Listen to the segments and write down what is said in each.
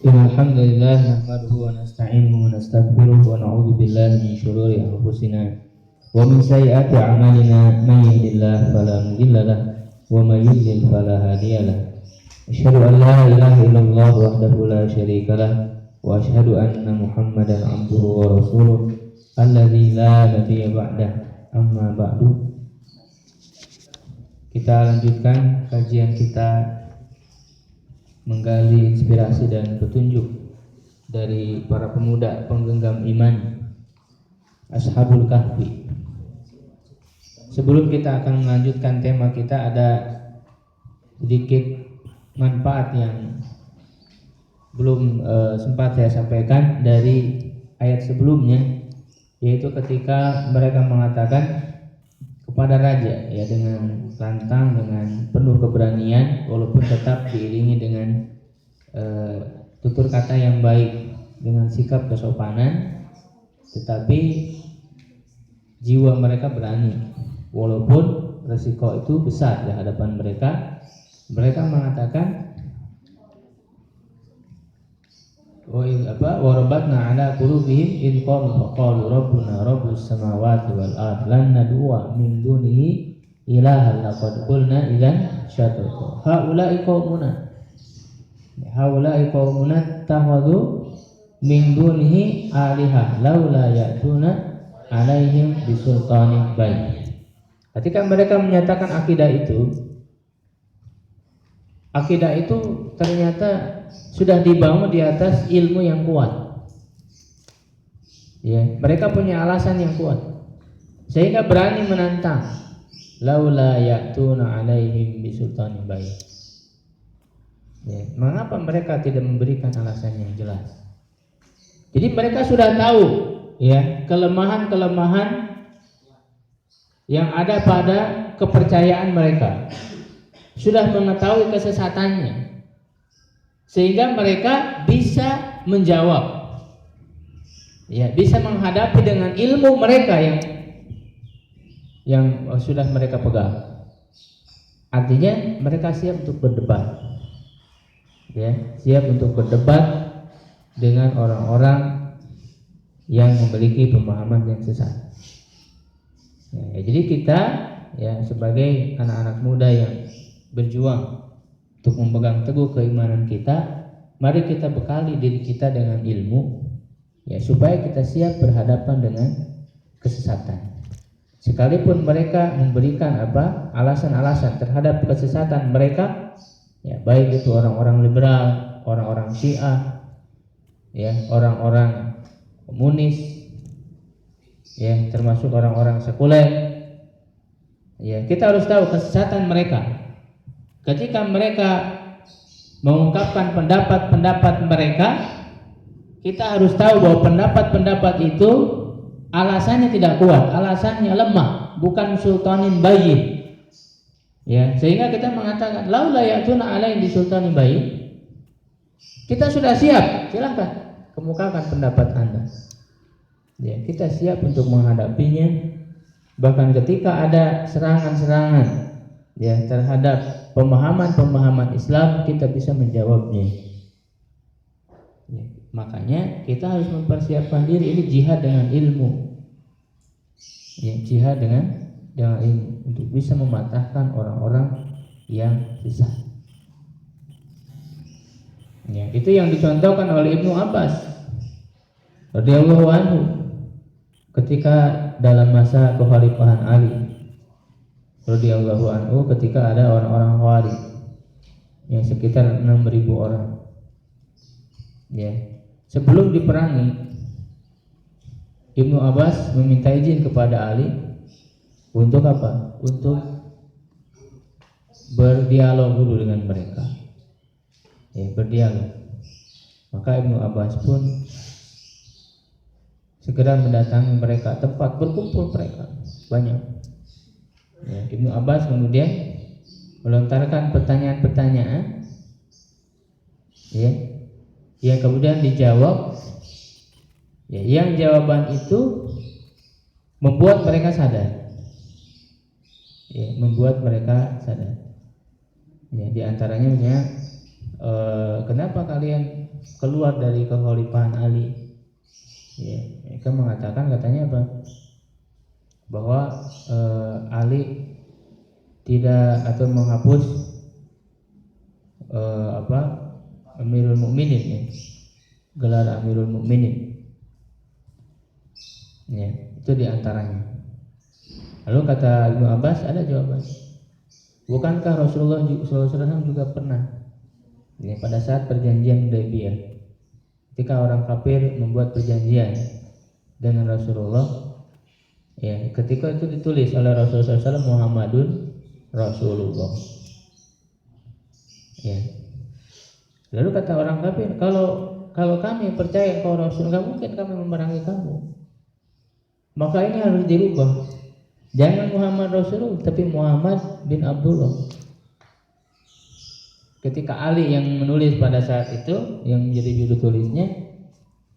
Alhamdulillah nahmaduhu wa nasta'inuhu wa nastaghfiruh wa na'udzu billahi min syururi anfusina wa min sayyiati a'malina may yahdihillahu fala mudilla lahu wa may yudlil fala hadiya lahu. Asyhadu an la ilaha illallah wahdahu la syarika lahu wa asyhadu anna Muhammadan 'abduhu wa rasuluh alladzi la nabiyya ba'dahu. Amma ba'du. Kita lanjutkan kajian kita menggali inspirasi dan petunjuk dari para pemuda penggenggam iman Ashabul Kahfi. Sebelum kita akan melanjutkan tema kita, ada sedikit manfaat yang belum sempat saya sampaikan dari ayat sebelumnya, yaitu ketika mereka mengatakan kepada raja, ya, dengan lantang, dengan penuh keberanian, walaupun tetap diiringi dengan tutur kata yang baik, dengan sikap kesopanan, tetapi jiwa mereka berani, walaupun resiko itu besar di hadapan mereka. Mereka mengatakan, warabatna ala qulubihim in qalu rabbuna rabbus samawati wal ard lan nad'u min dunihi ilaha laqad qulna idzan syatata haula'i qaumuna takhadhu min dunihi aliha laula ya'tuna alaihim bisultanin bayin. Ketika mereka menyatakan akidah itu ternyata sudah dibangun di atas ilmu yang kuat. Ya, mereka punya alasan yang kuat sehingga berani menantang. Laula ya'tuna alaihim bisultanin bayin. Ya, mengapa mereka tidak memberikan alasan yang jelas? Jadi mereka sudah tahu, ya, kelemahan-kelemahan yang ada pada kepercayaan mereka. Sudah mengetahui kesesatannya, sehingga mereka bisa menjawab, ya, bisa menghadapi dengan ilmu mereka yang sudah mereka pegang. Artinya mereka siap untuk berdebat, ya, siap untuk berdebat dengan orang-orang yang memiliki pemahaman yang sesat. Ya, jadi kita, ya, sebagai anak-anak muda yang berjuang untuk memegang teguh keimanan kita, mari kita bekali diri kita dengan ilmu, ya, supaya kita siap berhadapan dengan kesesatan. Sekalipun mereka memberikan alasan-alasan terhadap kesesatan mereka, ya, baik itu orang-orang liberal, orang-orang Syiah, ya, orang-orang komunis, ya, termasuk orang-orang sekuler, ya, kita harus tahu kesesatan mereka. Ketika mereka mengungkapkan pendapat-pendapat mereka, kita harus tahu bahwa pendapat-pendapat itu alasannya tidak kuat, alasannya lemah, bukan sultanin bayyin. Ya, sehingga kita mengatakan laula ya'tuna alaihim bisultanin bayyin. Kita sudah siap, silakan kemukakan pendapat Anda. Ya, kita siap untuk menghadapinya. Bahkan ketika ada serangan-serangan, ya, terhadap pemahaman-pemahaman Islam, kita bisa menjawabnya. Ya, makanya kita harus mempersiapkan diri. Ini jihad dengan ilmu, ya, jihad dengan ilmu untuk bisa mematahkan orang-orang yang sesat. Ya, itu yang dicontohkan oleh Ibnu Abbas radhiyallahu anhu ketika dalam masa kekhalifahan Ali radhiyallahu anhu, ketika ada orang-orang Khawarij yang sekitar 6.000 orang. Ya, sebelum diperangi, Ibnu Abbas meminta izin kepada Ali untuk apa? Untuk berdialog dulu dengan mereka. Ya, berdialog. Maka Ibnu Abbas pun segera mendatangi mereka, tempat berkumpul mereka banyak. Ya, Ibnu Abbas kemudian melontarkan pertanyaan-pertanyaan, ya, yang kemudian dijawab, ya, yang jawaban itu membuat mereka sadar, ya, membuat mereka sadar. Ya, di antaranya, kenapa kalian keluar dari kekhalifahan Ali. Ya, mereka mengatakan katanya apa? Bahwa Ali tidak atau menghapus Amirul Mukminin, ya, gelar Amirul Mukminin. Ya, itu diantaranya. Lalu kata Ibnu Abbas, ada jawaban. Bukankah Rasulullah SAW juga pernah, ya, pada saat perjanjian Hudaybiyah, ketika orang kafir membuat perjanjian dengan Rasulullah, ya, ketika itu ditulis oleh Rasulullah SAW, Muhammadun Rasulullah. Ya. Lalu kata orang kafir, kalau kami percaya kau Rasul, nggak mungkin kami memerangi kamu. Maka ini harus dirubah. Jangan Muhammad Rasulullah, tapi Muhammad bin Abdullah. Ketika Ali yang menulis pada saat itu, yang menjadi judul tulisnya,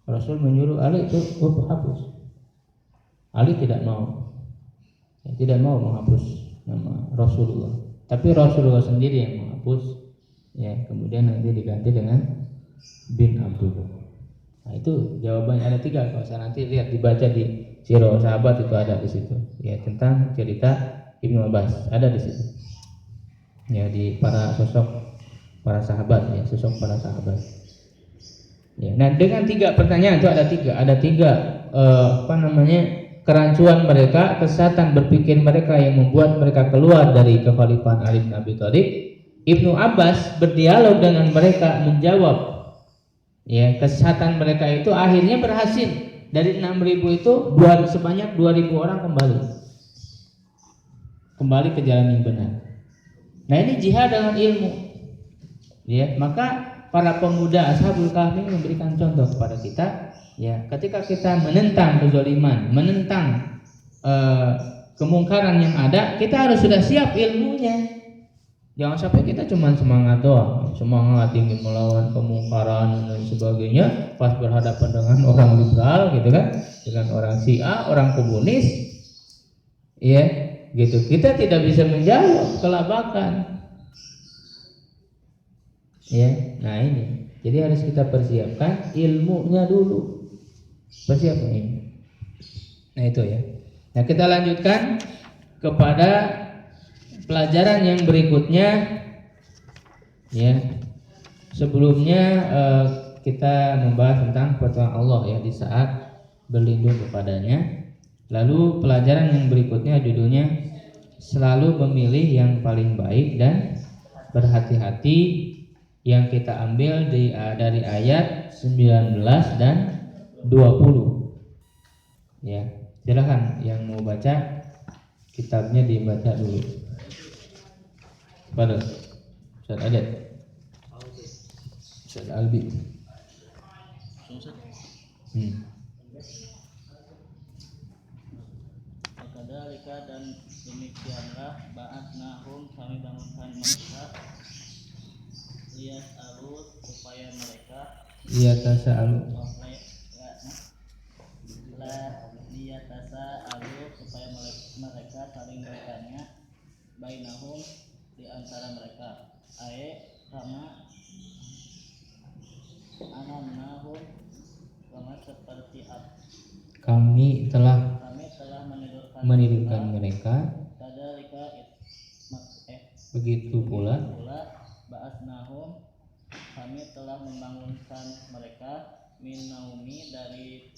Rasul menyuruh Ali itu hapus. Ali tidak mau, tidak mau menghapus nama Rasulullah, tapi Rasulullah sendiri yang menghapus. Ya, kemudian nanti diganti dengan bin Abdullah. Nah, itu jawabannya ada 3. Kalau saya nanti lihat dibaca di Sirah Sahabat itu ada di situ. Ya, tentang cerita Ibnu Abbas ada di situ. Ya, di para sosok para sahabat, ya, sosok para sahabat. Ya, nah dengan 3 pertanyaan itu ada tiga kerancuan mereka, kesesatan berpikir mereka yang membuat mereka keluar dari kekhalifahan Ali bin Abi Thalib. Ibnu Abbas berdialog dengan mereka, menjawab, ya, kesesatan mereka itu akhirnya berhasil. Dari 6.000 itu sebanyak 2.000 orang kembali ke jalan yang benar. Nah, ini jihad dengan ilmu. Ya, maka para pemuda Ashabul Kahfi memberikan contoh kepada kita, ya, ketika kita menentang kezaliman, menentang kemungkaran yang ada, kita harus sudah siap ilmunya. Jangan sampai kita cuma semangat doang, semangat ingin melawan kemungkaran dan sebagainya, pas berhadapan dengan orang liberal gitu kan, dengan orang Syiah, orang komunis, ya, gitu. Kita tidak bisa menjawab kelabakan. Ya, nah ini. Jadi harus kita persiapkan ilmunya dulu. Persiapkan ini. Nah, itu ya. Nah, kita lanjutkan kepada pelajaran yang berikutnya, ya. Sebelumnya kita membahas tentang pertolongan Allah, ya, di saat berlindung kepadanya. Lalu pelajaran yang berikutnya judulnya selalu memilih yang paling baik dan berhati-hati, yang kita ambil dari ayat 19 dan 20. Ya, silakan yang mau baca kitabnya dibaca dulu. Pada Ustaz Adat, Ustaz Albi. Wakadhalika, dan demikianlah ba'atnahum, kami bangunkan mereka, liyas'alu, supaya mereka Liyatasa'alu, supaya mereka saling bertanya, bainahum, di antara mereka, kama anamnahum, kama seperti kami telah menidurkan mereka, begitu pula ba'atnahum, kami telah membangunkan mereka, minan naumi, dari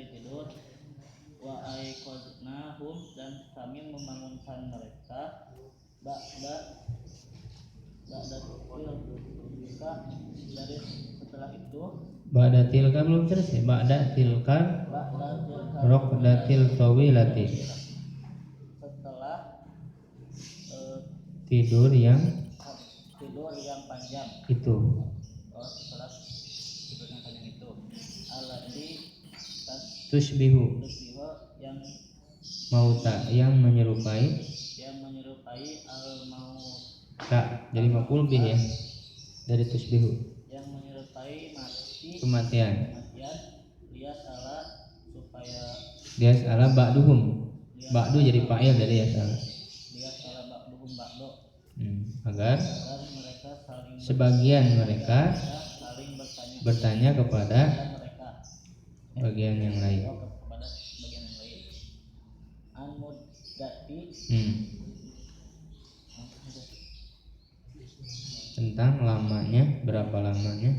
tidur, wa aiqadnahum, dan kami membangunkan mereka ba'da tilka, dari setelah itu. Ba'da tilka belum selesai. Ba'da tilka raqdatil tawilati, setelah tidur yang panjang itu. Setelah tidur yang panjang itu, alladzi Tushbihu, yang mauta, yang menyerupai al-maut, jadi maf'ul bih, ya, dari tushbihu, yang menyerupai kematian. Supaya ba'duhum, ba'du jadi fa'il dari yas'ala. ba'duhum ba'du, Agar mereka saling sebagian mereka saling bertanya kepada mereka bagian yang lain. kepada bagian yang lain. An-muddati Tentang lamanya, berapa lamanya.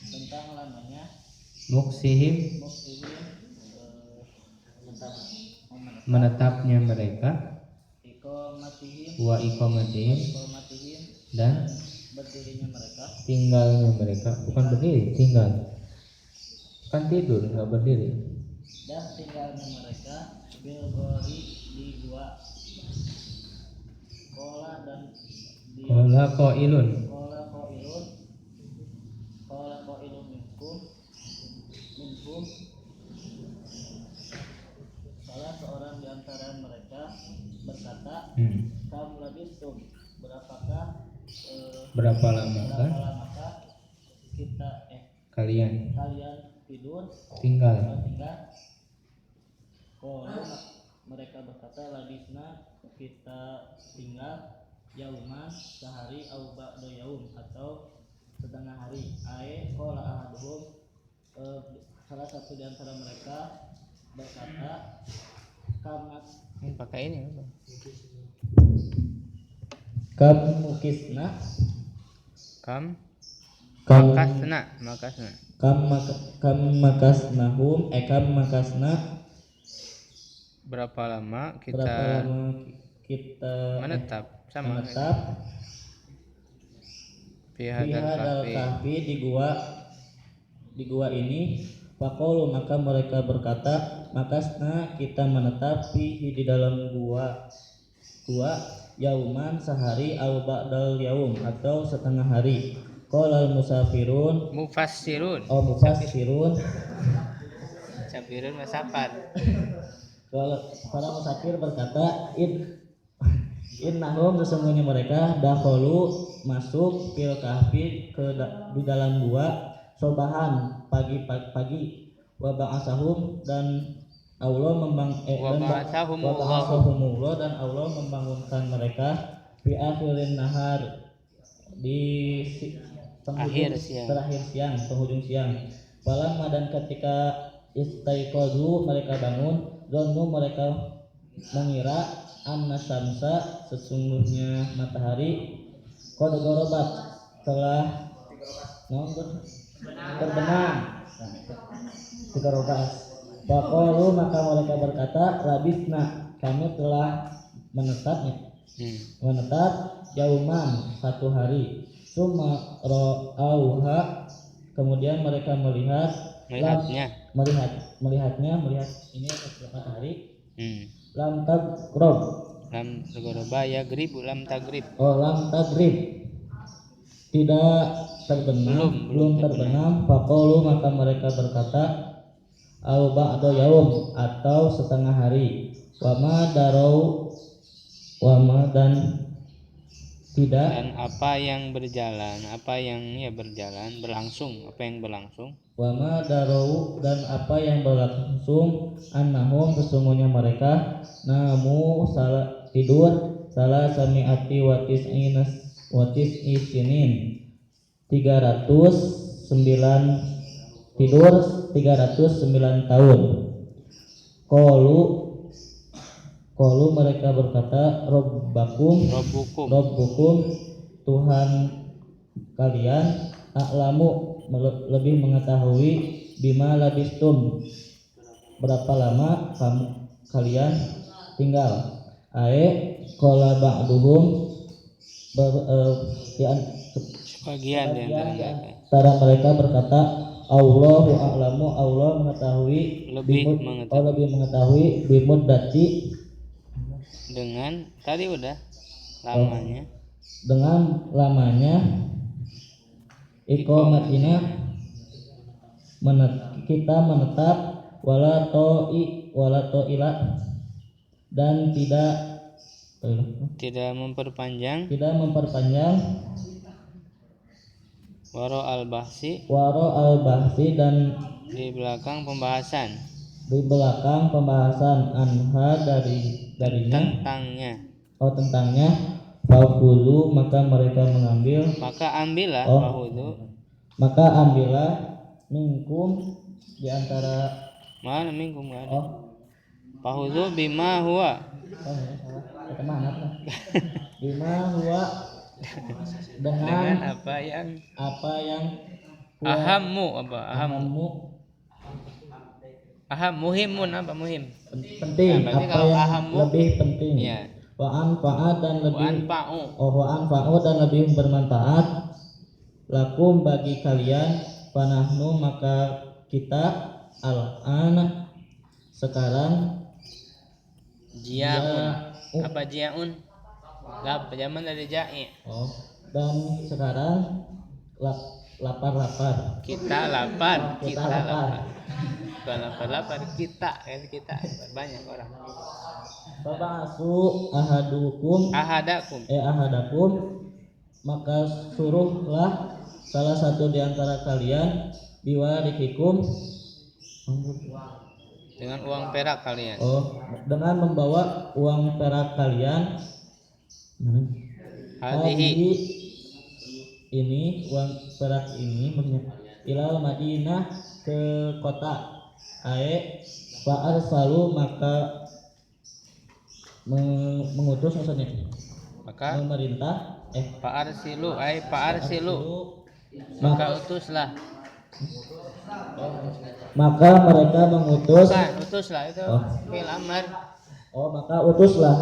tentang lamanya Muksihim tentang menetapnya mereka. Wa iqamatihim dan berdirinya mereka. tinggalnya mereka. Bukan berdiri, tinggal. Kan tidur, nggak berdiri. Dan tinggalnya mereka bilgori di gua. Kola dan di Qala qailun kola qailun minkum salah seorang di antara mereka berkata, kam labistum, berapa lamakah lamakah kita kalian tidur tinggal. Kola mereka berkata, labisna, kita tinggal yauman, sehari, au ba'da yaum, atau setengah hari. Kola ahaduhum, salah satu di antara mereka berkata, kamas Pakai ini apa? kam mukisna Kam kam makasna makasnahum kam makasna berapa lama kita menetap fi hadal kahfi di gua ini. Faqalu, maka mereka berkata, makasna, kita menetap fihi di dalam gua yauman, sehari, au ba'dal yaum, atau setengah hari. Qala mufassirun masapan. Kalau para musafir berkata, innahum, sesungguhnya mereka dakhalu, masuk fil kahfi di dalam gua sobahan pagi wa ba'asahum, dan Allah dan Allah membangunkan mereka fi akhirin nahar, di terakhir penghujung siang. Falamma, dan ketika istaiqazu, mereka bangun, zannu, mereka mengira, anna syamsa, sesungguhnya matahari, qad gharabat, telah terbenam. Faqalu, maka mereka berkata, labisna, kami telah menetap yauman, satu hari. Summa ra'auha, kemudian mereka melihat ini matahari. Lam tagrib, tidak terbenam, belum terbenam. Faqalu, maka mereka berkata, au ba'da yaum, atau setengah hari. Wama dan tidak, Dan apa yang berlangsung. wama darau, dan apa yang berlangsung, annahum, sesungguhnya mereka, namu, tidur, salah sami'ati watis isinin, 309 tahun. Qalu mereka berkata, Rabbukum, Tuhan kalian, a'lamu, lebih mengetahui, bima labistum, berapa lama kalian tinggal. Qala ba'duhum, Sebagian di antara mereka berkata, Allahu a'lamu, Allah mengetahui, lebih mengetahui bimuddati, dengan tadi udah lamanya, dengan lamanya, iqamatina, kita menetap, wala to'ila, dan tidak memperpanjang, waro al-bahsi, dan di belakang pembahasan anha, darinya, tentangnya. Fakulu maka mereka mengambil. Maka ambillah Oh. fahudu. Maka ambillah minkum di antara. Mana minkum enggak ada. Oh, Fahudu bima huwa. oh ini salah. Kemana tuh? Bima huwa Dengan dengan apa yang huwa ahammu apa ahammu. ahammu Aham muhimun apa muhim? penting, Nah, berarti apa kalau yang ahammu, lebih penting. Iya. Wa anfa'at dan Wa lebih anfa'u. wa anfa'u dan lebih bermanfaat lakum bagi kalian. Panahnu maka kita al-an sekarang Jiaun. Jia'u. Apa jiaun? Lap zaman dari ja'i. Oh, dan sekarang lapar. Kita lapar. Kita lapar. Bukan lapar kita kan kita banyak orang. Baba'asu ahadakum Ahadakum maka suruhlah salah satu di antara kalian biwarikikum dengan uang perak kalian. oh dengan membawa uang perak kalian. Hadhihi ini uang perak ini ilal Madinah ke kota. Fa arsalu maka mengutus maksudnya. Maka Memerintah fa'arsilu maka utuslah. Maka mereka mengutus. Bukan utuslah itu fi'il amr. Maka utuslah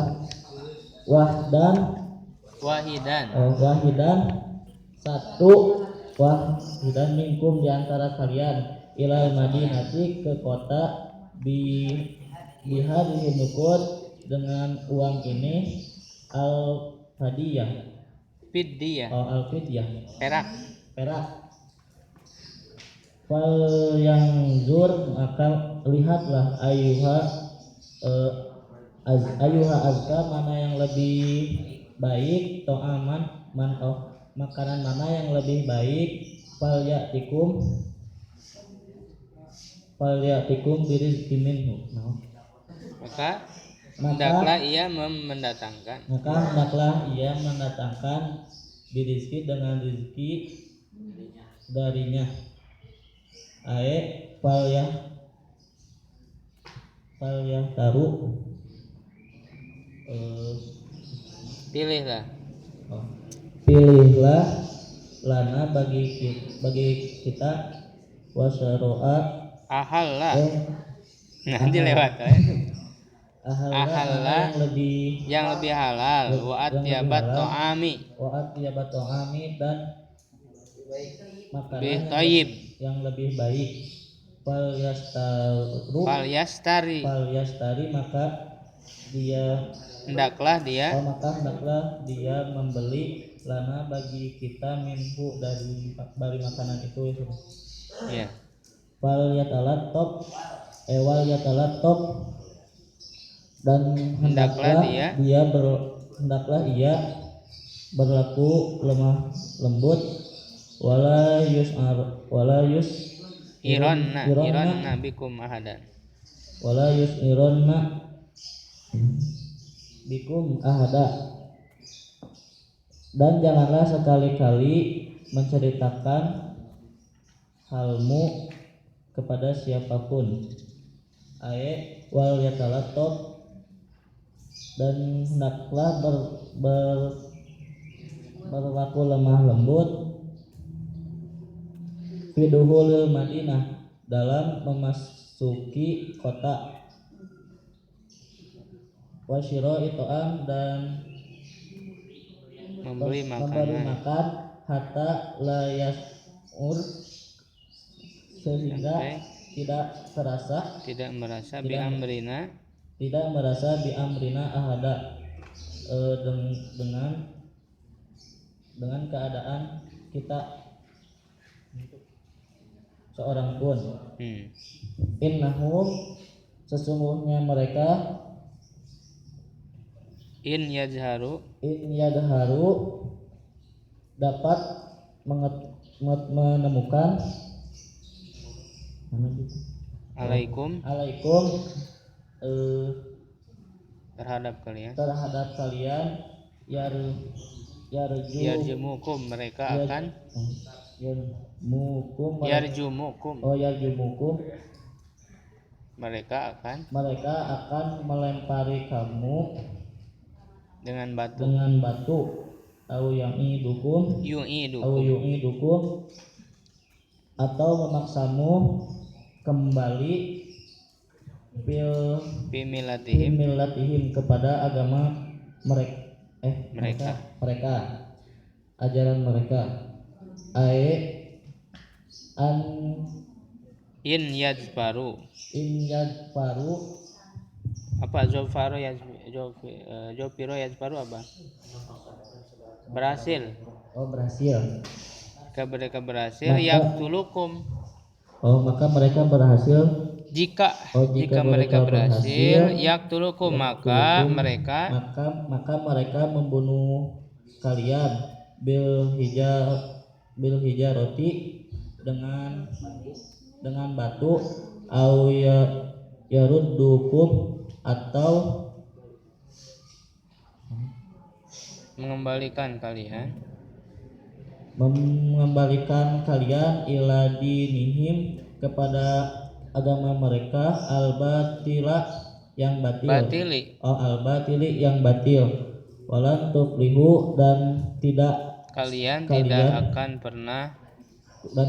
wahidan satu wahidan minkum di antara kalian ilal madinati ke kota bihadhihi nuqud dengan uang ini al hadiyah Fidyah. al fidyah perak. Fal yang zur maka lihatlah ayuha azka mana yang lebih baik to'aman makanan mana yang lebih baik. Fal ya'tikum birizqin minhu. Maka hendaklah ia mendatangkan birizki dengan rezeki darinya. Fal ya taru pilihlah lana bagi kita wasaroa ahalla nanti lewat ahalla yang lebih halal wa atyabat ta'ami dan makanan yang lebih baik. Fal yastari maka hendaklah dia membeli lana bagi kita minhu dari makanan itu. Ya. Wal yatalattop dan hendaklah ia berlaku lemah lembut. Wala ironna bikum ahadan. Wala ironna bikum ahada. Dan janganlah sekali-kali menceritakan halmu kepada siapapun. Wal yatalattop dan hendaklah berlaku lemah lembut fiduhulil Madinah dalam memasuki kota. Wasyiro ito'am dan memberi makan hatta layasur sehingga tidak merasa biamrina ahada dengan keadaan kita seorang pun. Innahum sesungguhnya mereka in yadharu dapat menemukan alaikum terhadap kalian yar yarju yarjumukum mereka yar- akan yarmukum yarjumukum yarjumukum mereka akan melempari kamu dengan batu dengan batu au yu'idukum atau memaksamu kembali bimilatihim millatihim kepada agama mereka ajaran mereka an in yadfaru apa jofiro yadfaru apa berhasil mereka berhasil yaktulukum maka mereka berhasil jika mereka berhasil yaktulukum maka mereka membunuh kalian bil hijaroti dengan batu au yaruddukum atau mengembalikan kalian ila dinihim kepada agama mereka al-batila yang batil al-batili yang batil walan tuflihu dan kalian tidak akan pernah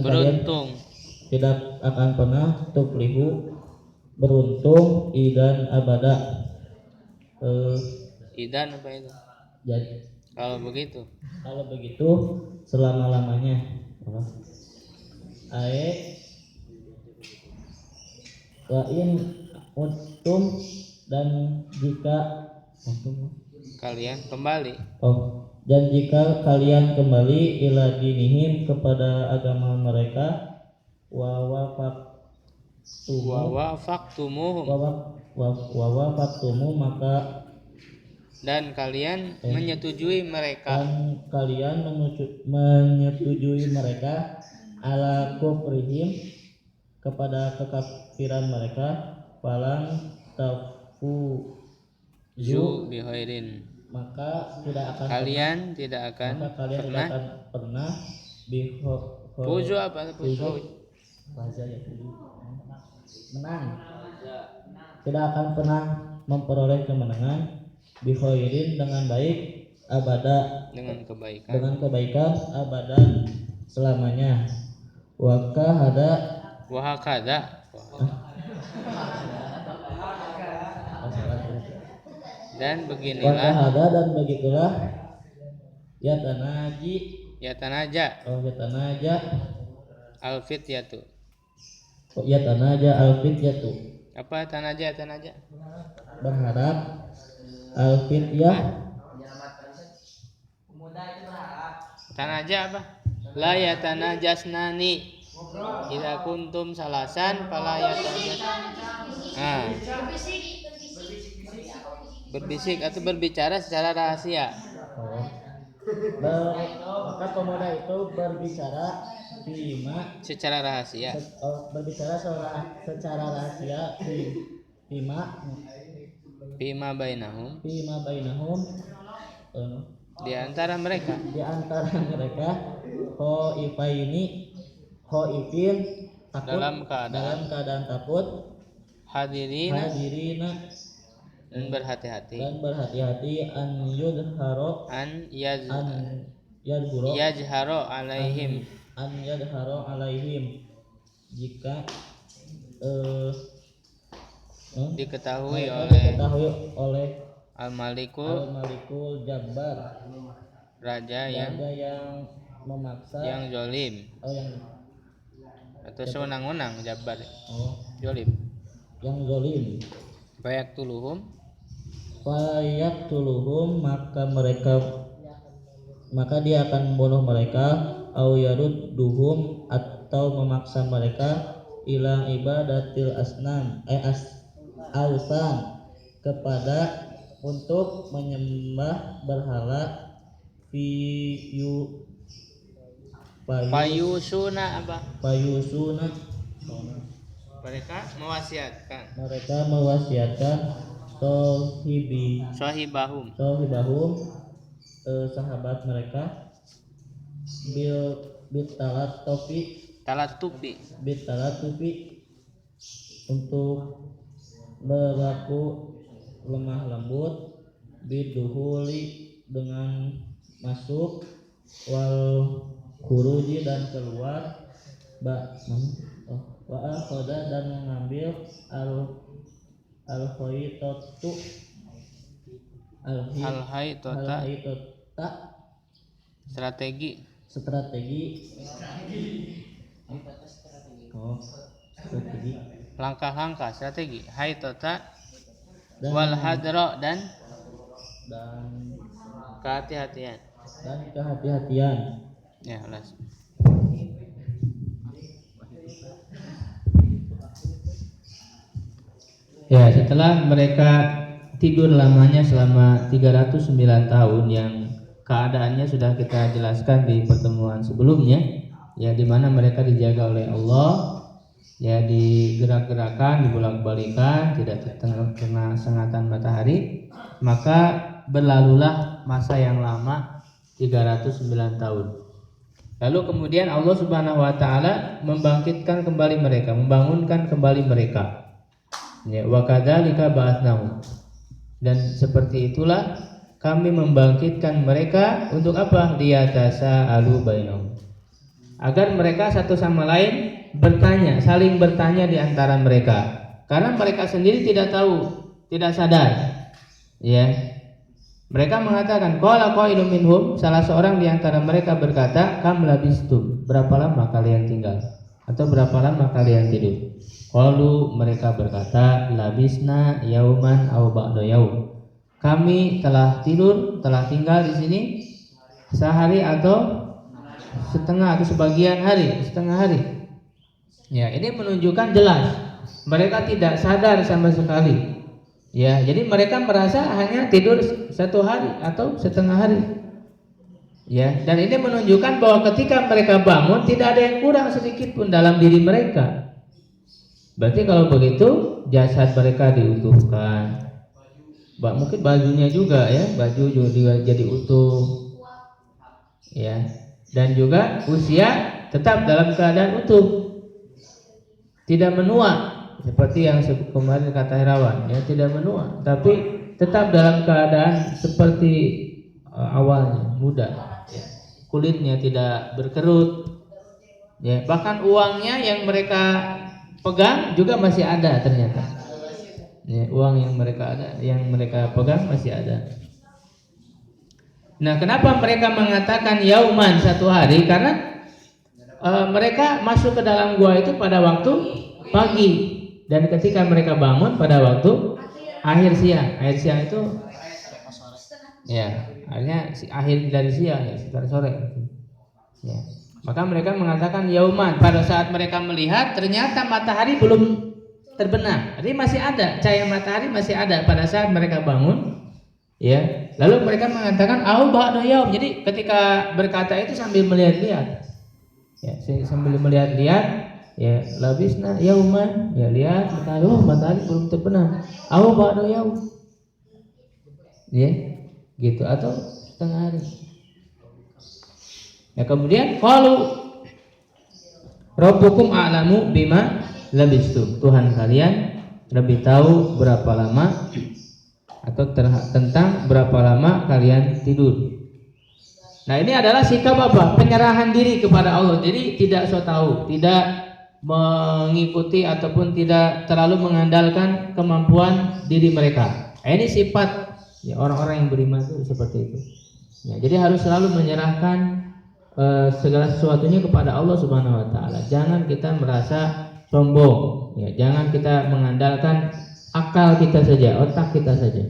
beruntung tuflihu beruntung idan abada idan apa itu jadi kalau begitu selama-lamanya wa in untum dan jika kalian kembali dan jika kalian kembali ila dinihim kepada agama mereka wa wafaqtumu maka dan kalian menyetujui mereka ala kufrihim kepada kekafiran mereka falang tafuzu bihairin maka kalian tidak akan pernah fuzu apa menang tidak akan pernah memperoleh kemenangan bihairin dengan baik abada dengan kebaikan abadan selamanya wahakada dan beginilah dan begitulah yatanaja alfityatu apa tanaja berharap alfityah tanaja apa la yatanajasnani idza kuntum salasan fala berbisik atau berbicara secara rahasia. Maka pemuda itu berbicara secara rahasia. Berbicara secara rahasia Bima bainahum di antara mereka hoifin takut dalam keadaan takut hadirina dan berhati-hati an yadhharo alaihim jika diketahui oleh al-malikul jabbar raja yang memaksa yang zalim atau sewenang-wenang jabbar zalim yang zalim fayaktuluhum maka dia akan membunuh mereka au yarudduhum atau memaksa mereka ila ibadatil ausan kepada untuk menyembah berhala payusuna mereka mewasiatkan sohibahum sahabat mereka bil bitalat talatufi untuk berlaku lemah lembut, biduhuli dengan masuk, wal khuruji dan keluar, wa akhoda dan mengambil al haitatu strategi strategi langkah-langkah strategi haitota dan wal hadra dan dan kehati-hatian. Ya, ulas. Ya, setelah mereka tidur lamanya selama 309 tahun yang keadaannya sudah kita jelaskan di pertemuan sebelumnya, ya, di mana mereka dijaga oleh Allah, ya, digerak-gerakan, dibolak-balikan, tidak terkena sengatan matahari, maka berlalulah masa yang lama 309 tahun. Lalu kemudian Allah Subhanahu wa taala membangkitkan kembali mereka, membangunkan kembali mereka. Ya, wa kadzalika ba'atsnahum. Dan seperti itulah kami membangkitkan mereka untuk apa? Liyatasaalu bainahum. Agar mereka satu sama lain bertanya, saling bertanya di antara mereka. Karena mereka sendiri tidak tahu, tidak sadar. Ya. Mereka mengatakan, qala qailun minhum, salah seorang di antara mereka berkata, kam labistum, berapa lama kalian tinggal? Atau berapa lama kalian tidur? Qalu, mereka berkata, labisna yauman aw ba'da yaum. Kami telah tidur, telah tinggal di sini sehari atau setengah atau sebagian hari, setengah hari. Ya, ini menunjukkan jelas mereka tidak sadar sama sekali. Ya, jadi mereka merasa hanya tidur satu hari atau setengah hari. Ya, dan ini menunjukkan bahwa ketika mereka bangun tidak ada yang kurang sedikit pun dalam diri mereka. Berarti kalau begitu jasad mereka diutuhkan. Mungkin bajunya juga, ya, baju juga jadi utuh. Ya, dan juga usia tetap dalam keadaan utuh. Tidak menua. Seperti yang kemarin kata Herawan, ya, tidak menua, tapi tetap dalam keadaan seperti awalnya, muda, ya. Kulitnya tidak berkerut, ya. Bahkan uangnya yang mereka pegang juga masih ada ternyata, ya, uang yang mereka pegang masih ada. Nah, kenapa mereka mengatakan yauman, satu hari? Karena mereka masuk ke dalam gua itu pada waktu pagi. Dan ketika mereka bangun pada waktu akhir siang itu, ya, akhirnya akhir dari siang, ya, sekitar sore. Ya. Maka mereka mengatakan yauman, pada saat mereka melihat ternyata matahari belum terbenam. Jadi masih ada cahaya matahari, masih ada pada saat mereka bangun. Ya. Lalu mereka mengatakan au ba'da yaum. Jadi ketika berkata itu sambil melihat-lihat. Ya, sambil melihat-lihat. Ya, labisna yauman, ya, lihat matahari belum terbenam. Au ba'da yaum. Ya, gitu, atau setengah hari. Ya, kemudian qalu rabbukum a'lamu bima labistum. Tuhan kalian lebih tahu berapa lama atau tentang berapa lama kalian tidur. Nah, ini adalah sikap apa? Penyerahan diri kepada Allah. Jadi tidak so tahu, tidak mengikuti ataupun tidak terlalu mengandalkan kemampuan diri mereka. Ini sifat, ya, orang-orang yang beriman itu seperti itu. Ya, jadi harus selalu menyerahkan segala sesuatunya kepada Allah Subhanahu wa taala. Jangan kita merasa sombong, ya, jangan kita mengandalkan akal kita saja, otak kita saja.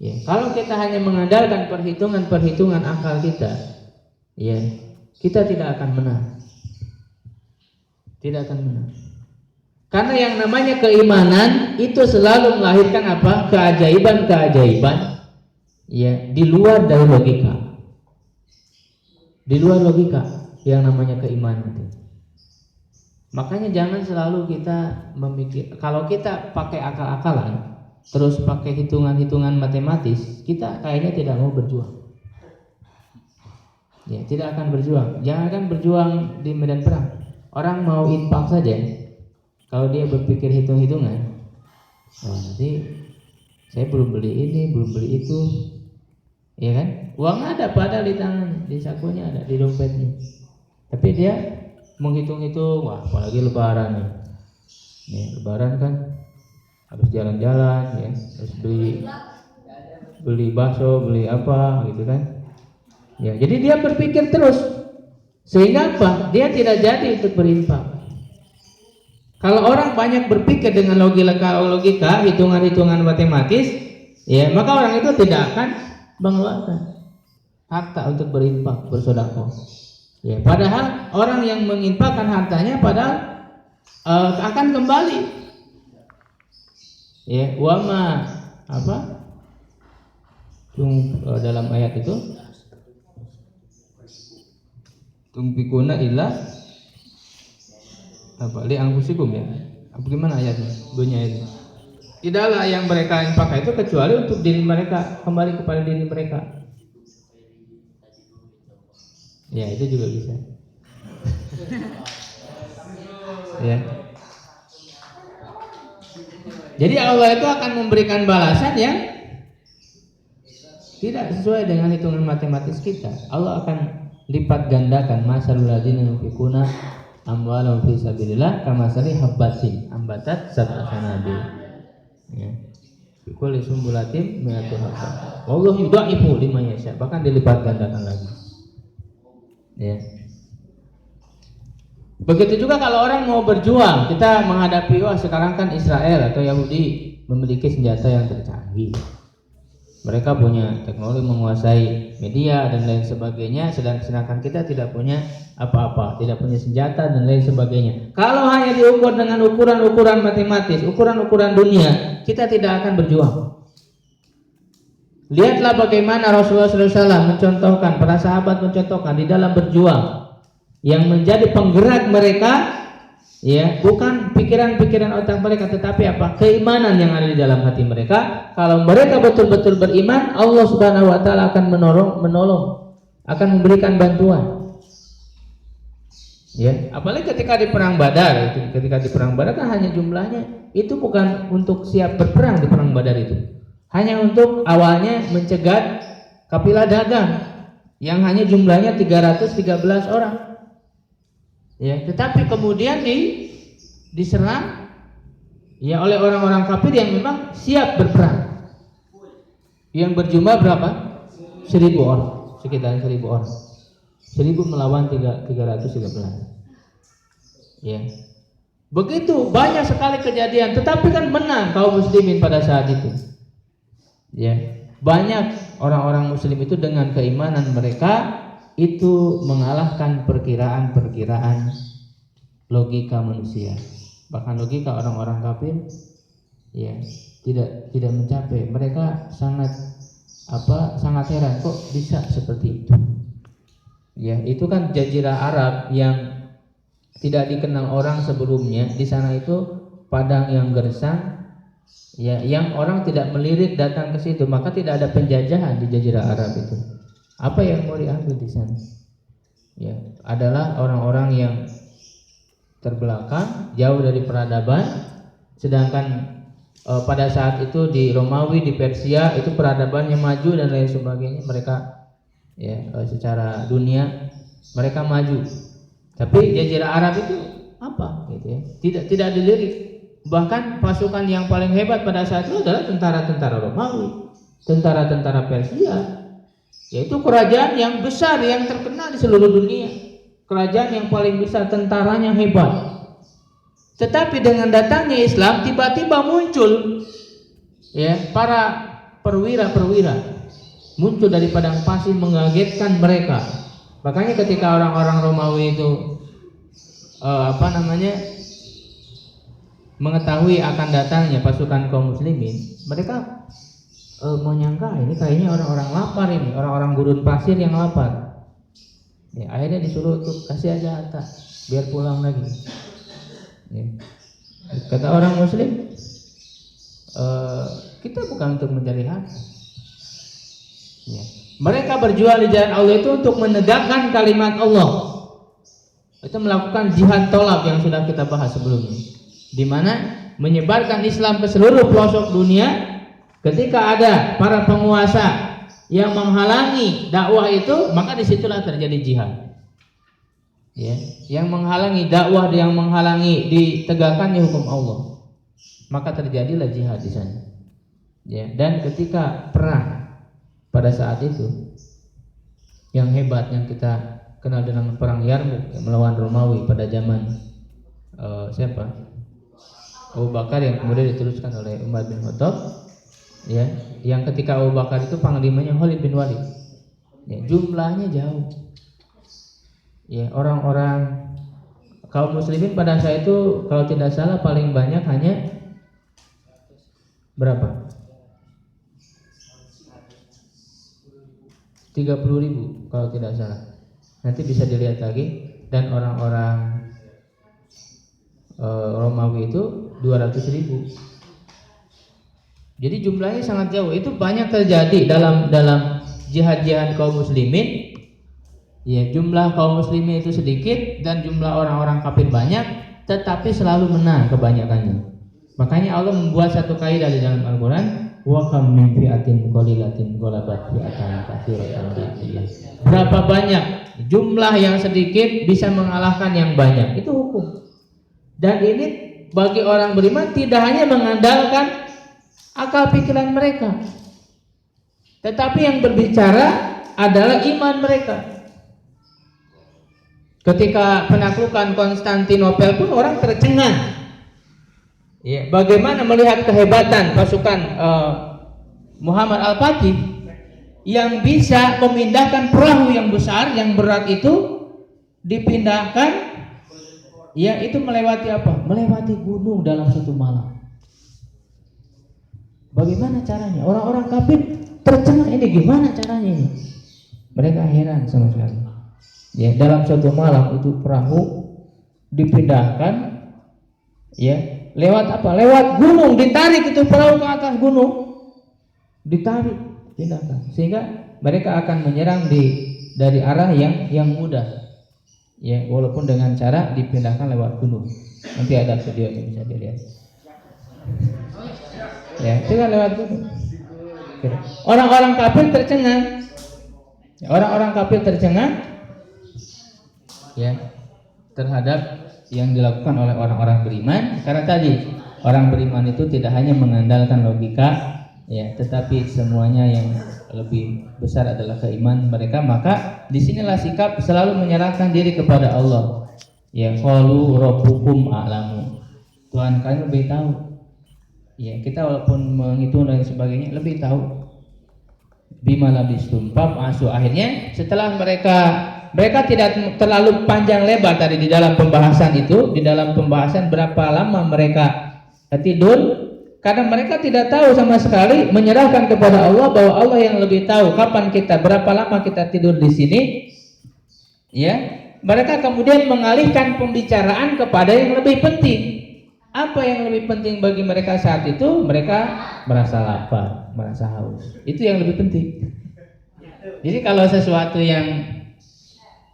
Ya, kalau kita hanya mengandalkan perhitungan akal kita, ya, kita tidak akan menang. Tidak akan menang. Karena yang namanya keimanan itu selalu melahirkan apa? Keajaiban, ya, di luar dari logika. Di luar logika yang namanya keimanan itu. Makanya jangan selalu kita memikir, kalau kita pakai akal-akalan, terus pakai hitungan-hitungan matematis, kita kayaknya tidak mau berjuang. Ya, tidak akan berjuang. Jangan berjuang di medan perang. Orang mau infak saja, kalau dia berpikir hitung-hitungan, oh nanti saya belum beli ini, belum beli itu, ya kan? Uang ada padahal di tangan, di sakunya ada, di dompetnya. Tapi dia menghitung-hitung, wah apalagi lebaran nih. Ya, lebaran kan harus jalan-jalan, ya, harus beli bakso, beli apa gitu kan. Ya, jadi dia berpikir terus, sehingga apa? Dia tidak jadi untuk berinfak. Kalau orang banyak berpikir dengan logika, hitungan-hitungan matematis, ya maka orang itu tidak akan mengeluarkan harta untuk berinfak, bersedekah. Ya, padahal orang yang menginfakkan hartanya padahal akan kembali. Ya, wama apa? Dalam ayat itu tumpikuna illa apa li anfusikum ya. Apa gimana ayatnya? Bunyinya itu. Tidaklah yang mereka infakkan itu kecuali untuk diri mereka, kembali kepada diri mereka. Ya, itu juga bisa. Ya. Jadi Allah itu akan memberikan balasan yang tidak sesuai dengan hitungan matematis kita. Allah akan lipat gandakan masalul ladzina yunfiquna amwalahum fi sabilillah kamasali habbatin ambatat sab'a sanabil. Ya. Fi kulli sumbulatin mi'atu habba. Wallahu yudha'ifu liman yasha. Bahkan dilipat gandakan lagi. Ya. Begitu juga kalau orang mau berjuang, kita menghadapi sekarang kan Israel atau Yahudi memiliki senjata yang tercanggih. Mereka punya teknologi, menguasai media dan lain sebagainya, sedangkan kita tidak punya apa-apa, tidak punya senjata dan lain sebagainya. Kalau hanya diukur dengan ukuran-ukuran matematis, ukuran-ukuran dunia, kita tidak akan berjuang. Lihatlah bagaimana Rasulullah SAW mencontohkan, para sahabat mencontohkan di dalam berjuang, yang menjadi penggerak mereka, ya, bukan pikiran-pikiran otak mereka, tetapi apa? Keimanan yang ada di dalam hati mereka. Kalau mereka betul-betul beriman, Allah Subhanahu wa taala akan menolong, akan memberikan bantuan. Ya, apalagi ketika di perang Badar, ketika di perang Badar kan hanya jumlahnya itu bukan untuk siap berperang di perang Badar itu. Hanya untuk awalnya mencegat kafilah dagang yang hanya jumlahnya 313 orang. Ya, tetapi kemudian diserang ya oleh orang-orang kafir yang memang siap berperang. Yang berjumlah berapa? 1000 orang, sekitar 1000 orang. 1000 melawan 313. Ya. Begitu banyak sekali kejadian, tetapi kan menang kaum muslimin pada saat itu. Ya. Banyak orang-orang muslim itu dengan keimanan mereka itu mengalahkan perkiraan-perkiraan logika manusia, bahkan logika orang-orang kafir, ya tidak mencapai. Mereka sangat heran kok bisa seperti itu. Ya, itu kan jazirah Arab yang tidak dikenal orang sebelumnya. Di sana itu padang yang gersang, ya, yang orang tidak melirik datang ke situ, maka tidak ada penjajahan di jazirah Arab itu. Apa yang mau diambil di sana? Ya, adalah orang-orang yang terbelakang, jauh dari peradaban. Sedangkan pada saat itu di Romawi, di Persia itu peradabannya maju dan lain sebagainya. Mereka ya secara dunia mereka maju. Tapi jazirah Arab itu apa? Gitu ya. Tidak dilirik. Bahkan pasukan yang paling hebat pada saat itu adalah tentara-tentara Romawi, tentara-tentara Persia. Yaitu kerajaan yang besar, yang terkenal di seluruh dunia, kerajaan yang paling besar, tentaranya hebat. Tetapi dengan datangnya Islam, tiba-tiba muncul ya para perwira-perwira muncul dari padang pasir, mengagetkan mereka. Makanya ketika orang-orang Romawi itu mengetahui akan datangnya pasukan kaum muslimin, mereka menyangka ini kayaknya orang-orang lapar, ini orang-orang gurun pasir yang lapar. Ya, akhirnya disuruh untuk kasih aja harta biar pulang lagi. Ya. Kata orang muslim, kita bukan untuk mencari harta. Ya. Mereka berjuang di jalan Allah itu untuk menegakkan kalimat Allah. Itu melakukan jihad tolak yang sudah kita bahas sebelumnya, di mana menyebarkan Islam ke seluruh pelosok dunia. Ketika ada para penguasa yang menghalangi dakwah itu, maka disitulah terjadi jihad. Ya, yang menghalangi dakwah, yang menghalangi ditegakkannya hukum Allah, maka terjadilah jihad di sana. Ya, dan ketika perang pada saat itu yang hebat yang kita kenal dengan perang Yarmuk melawan Romawi pada zaman siapa? Abu Bakar, yang kemudian diteruskan oleh Umar bin Khattab. Ya, yang ketika Abu Bakar itu panglimanya Khalid bin Walid. Ya, jumlahnya jauh. Ya, orang-orang kaum muslimin pada saat itu kalau tidak salah paling banyak hanya berapa? 30.000 kalau tidak salah. Nanti bisa dilihat lagi. Dan orang-orang Romawi itu 200.000. Jadi jumlahnya sangat jauh. Itu banyak terjadi dalam jihad-jihad kaum muslimin. Ya, jumlah kaum muslimin itu sedikit dan jumlah orang-orang kafir banyak, tetapi selalu menang kebanyakannya. Makanya Allah membuat satu kaidah di dalam Al-Qur'an, wa kam min fi'atin qalilatin ghalabat fi'atan katsiratan bi'illah. Berapa banyak jumlah yang sedikit bisa mengalahkan yang banyak. Itu hukum. Dan ini bagi orang beriman tidak hanya mengandalkan akal pikiran mereka, tetapi yang berbicara adalah iman mereka. Ketika penaklukan Konstantinopel pun orang tercengang. Ya, bagaimana melihat kehebatan pasukan Muhammad Al-Fatih yang bisa memindahkan perahu yang besar, yang berat itu dipindahkan. Ya, itu melewati apa? Melewati gunung dalam satu malam. Bagaimana caranya? Orang-orang kafir tercengang, ini gimana caranya ini? Mereka heran sama sekali. Ya, dalam satu malam itu perahu dipindahkan. Ya, lewat apa? Lewat gunung, ditarik itu perahu ke atas gunung, ditarik, pindahkan, sehingga mereka akan menyerang dari arah yang mudah. Ya, walaupun dengan cara dipindahkan lewat gunung. Nanti ada videonya bisa dilihat. Ya, itu kan lewat gunung. Orang-orang kafir tercengang. Orang-orang kafir tercengang, ya, terhadap yang dilakukan oleh orang-orang beriman. Karena tadi orang beriman itu tidak hanya mengandalkan logika, ya, tetapi semuanya yang lebih besar adalah keimanan mereka. Maka disinilah sikap selalu menyerahkan diri kepada Allah. Ya, qalu rabbukum a'lamu. Tuhan kalian lebih tahu. Ya, kita walaupun menghitung dan sebagainya lebih tahu. Bima labistum fab'asu. Akhirnya setelah mereka tidak terlalu panjang lebar tadi di dalam pembahasan itu, di dalam pembahasan berapa lama mereka tidur, karena mereka tidak tahu sama sekali, menyerahkan kepada Allah bahwa Allah yang lebih tahu kapan kita, berapa lama kita tidur di sini. Ya, mereka kemudian mengalihkan pembicaraan kepada yang lebih penting. Apa yang lebih penting bagi mereka saat itu? Mereka merasa lapar, merasa haus. Itu yang lebih penting. Jadi kalau sesuatu yang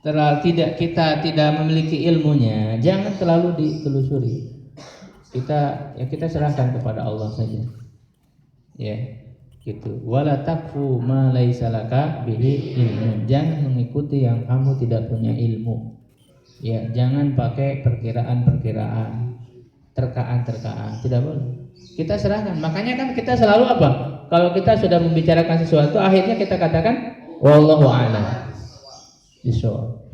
kita tidak memiliki ilmunya, jangan terlalu ditelusuri. Kita serahkan kepada Allah saja. Ya, gitu. Wala taqfu ma laisa laka bihi ilmu. Jangan mengikuti yang kamu tidak punya ilmu. Ya, jangan pakai perkiraan-perkiraan, terkaan-terkaan, tidak boleh. Kita serahkan. Makanya kan kita selalu apa? Kalau kita sudah membicarakan sesuatu, akhirnya kita katakan wallahu a'lam bishawab.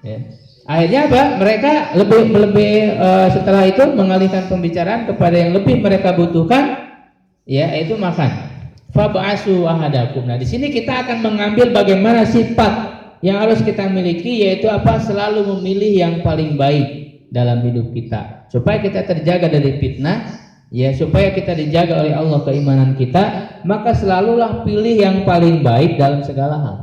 Ya. Akhirnya apa? Mereka lebih setelah itu mengalihkan pembicaraan kepada yang lebih mereka butuhkan, ya, yaitu makan. Fab'asu ahadakum. Nah, di sini kita akan mengambil bagaimana sifat yang harus kita miliki, yaitu apa? Selalu memilih yang paling baik dalam hidup kita, supaya kita terjaga dari fitnah, ya, supaya kita dijaga oleh Allah keimanan kita. Maka selalulah pilih yang paling baik dalam segala hal.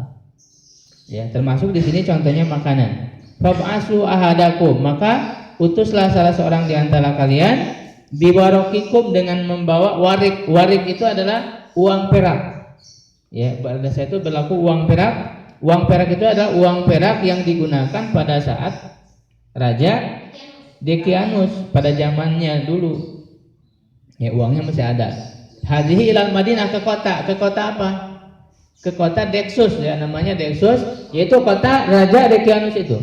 Ya, termasuk di sini contohnya makanan. Fab'asu ahadakum, maka utuslah salah seorang di antara kalian, biwarokikum, dengan membawa warik. Warik itu adalah uang perak. Ya, pada saat itu berlaku uang perak. Uang perak itu adalah uang perak yang digunakan pada saat Raja Dekianus pada zamannya dulu. Ya, uangnya masih ada. Hadhihi ilal Madinah, ke kota apa? Ke kota Deksus, ya, namanya Deksus, yaitu kota Raja Dekianus itu.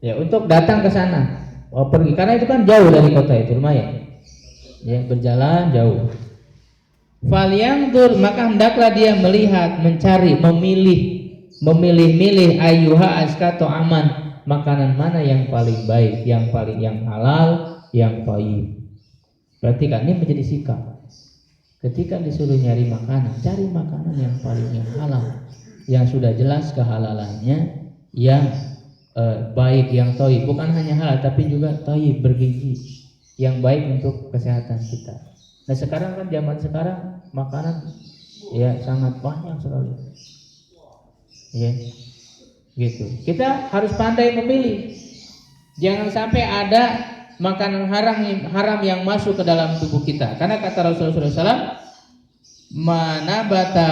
Ya, untuk datang ke sana. Pergi, karena itu kan jauh dari kota itu, lumayan. Ya, berjalan jauh. Falyanzur, maka hendaklah dia melihat, mencari, memilih ayyuha azka ta'aman, makanan mana yang paling baik, yang halal, yang thayyib. Berarti kan ini menjadi sikap. Ketika disuruh nyari makanan, cari makanan yang halal, yang sudah jelas kehalalannya, yang baik, yang thayyib, bukan hanya halal tapi juga thayyib, bergizi, yang baik untuk kesehatan kita. Nah, sekarang kan zaman sekarang makanan ya sangat banyak sekali. Ya. Gitu. Kita harus pandai memilih. Jangan sampai ada makanan haram yang masuk ke dalam tubuh kita. Karena kata Rasulullah SAW, mana bata,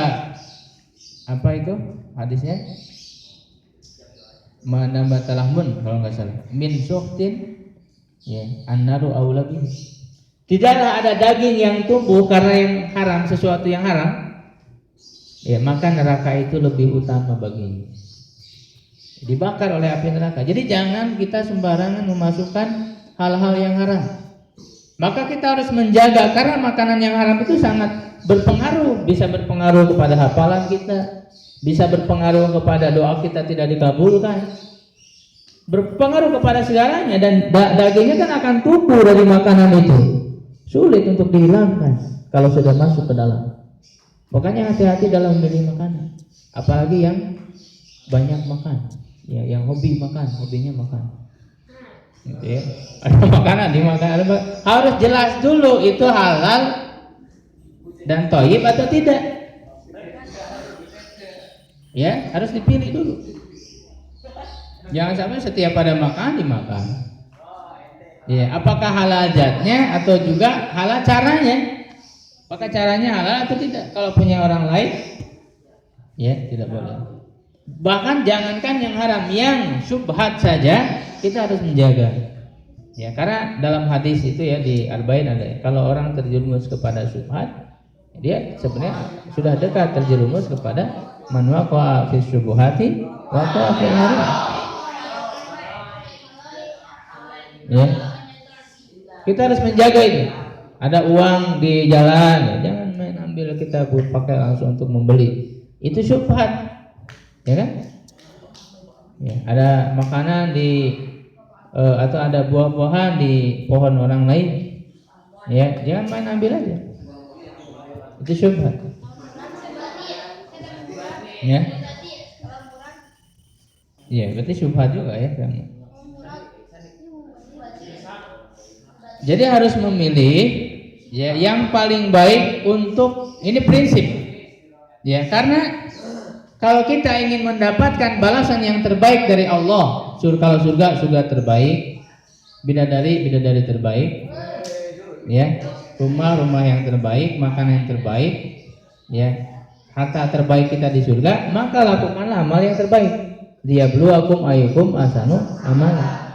apa itu hadisnya? Mana bata lahmun, kalau nggak salah, min suhtin, ya, annaru aula bihi. Tidaklah ada daging yang tumbuh karena yang haram, sesuatu yang haram, ya, maka neraka itu lebih utama baginya, dibakar oleh api neraka. Jadi jangan kita sembarangan memasukkan hal-hal yang haram. Maka kita harus menjaga, karena makanan yang haram itu sangat berpengaruh, bisa berpengaruh kepada hafalan kita, bisa berpengaruh kepada doa kita tidak dikabulkan, berpengaruh kepada segalanya, dan dagingnya kan akan tumbuh dari makanan itu, sulit untuk dihilangkan kalau sudah masuk ke dalam. Makanya hati-hati dalam memilih makanan, apalagi yang banyak makan, ya, yang hobinya makan. Gitu ya. Ada makanan dimakan, harus jelas dulu itu halal dan thayyib atau tidak. Ya, harus dipilih dulu. Jangan sampai setiap pada makan dimakan. Ya, apakah halal zatnya atau juga halal caranya? Apakah caranya halal atau tidak? Kalau punya orang lain, ya tidak boleh. Bahkan jangankan yang haram, yang syubhat saja kita harus menjaga. Ya, karena dalam hadis itu ya di Arba'in ada, kalau orang terjerumus kepada syubhat, dia sebenarnya sudah dekat terjerumus kepada man waqa'a fi syubhati waqa'a fil haram. Ya. Kita harus menjaga itu. Ada uang di jalan, ya, jangan main ambil kita pakai langsung untuk membeli. Itu syubhat. Ya kan? Ya, ada makanan di atau ada buah-buahan di pohon orang lain. Ya, jangan main ambil aja. Itu syubhat. Ya. Ya, berarti syubhat juga ya. Jadi harus memilih ya yang paling baik untuk, ini prinsip. Ya, karena kalau kita ingin mendapatkan balasan yang terbaik dari Allah, kalau surga terbaik, bidadari terbaik, ya, rumah yang terbaik, makanan yang terbaik, ya, harta terbaik kita di surga, maka lakukanlah amal yang terbaik. Liyabluwakum ayyukum ahsanu amala.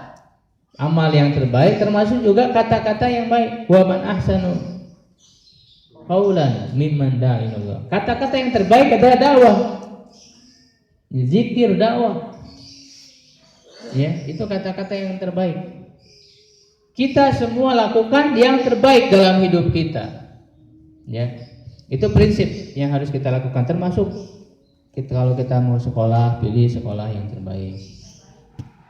Amal yang terbaik termasuk juga kata-kata yang baik. Wa man ahsanu qaulan mimman da'a ilallah. Kata-kata yang terbaik adalah dakwah. Zikir, dakwah. Ya, itu kata-kata yang terbaik. Kita semua lakukan yang terbaik dalam hidup kita. Ya. Itu prinsip yang harus kita lakukan, termasuk kalau kita mau sekolah, pilih sekolah yang terbaik.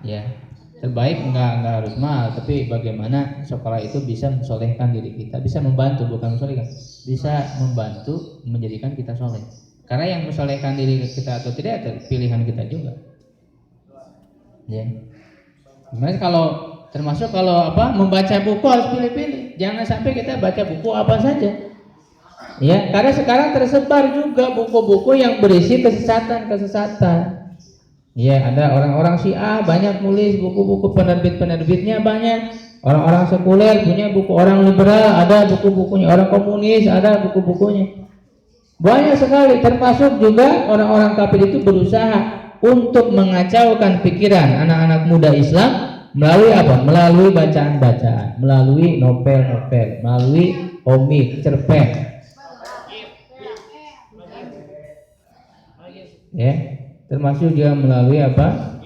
Ya. Terbaik enggak harus mahal, tapi bagaimana sekolah itu bisa mensolehkan diri kita, bisa membantu, bukan mensolehkan, bisa membantu menjadikan kita soleh. Karena yang mensolehkan diri kita atau tidak itu pilihan kita juga. Ya. Gimana termasuk kalau membaca buku harus pilih-pilih. Jangan sampai kita baca buku apa saja. Ya, karena sekarang tersebar juga buku-buku yang berisi kesesatan. Ya, ada orang-orang Syiah banyak nulis buku-buku, penerbitnya banyak. Orang-orang sekuler punya buku, orang liberal ada buku-bukunya, orang komunis ada buku-bukunya. Banyak sekali, termasuk juga orang-orang kafir itu berusaha untuk mengacaukan pikiran anak-anak muda Islam melalui apa? Melalui bacaan-bacaan, melalui novel-novel, melalui komik, cerpen. Ya, termasuk juga melalui apa?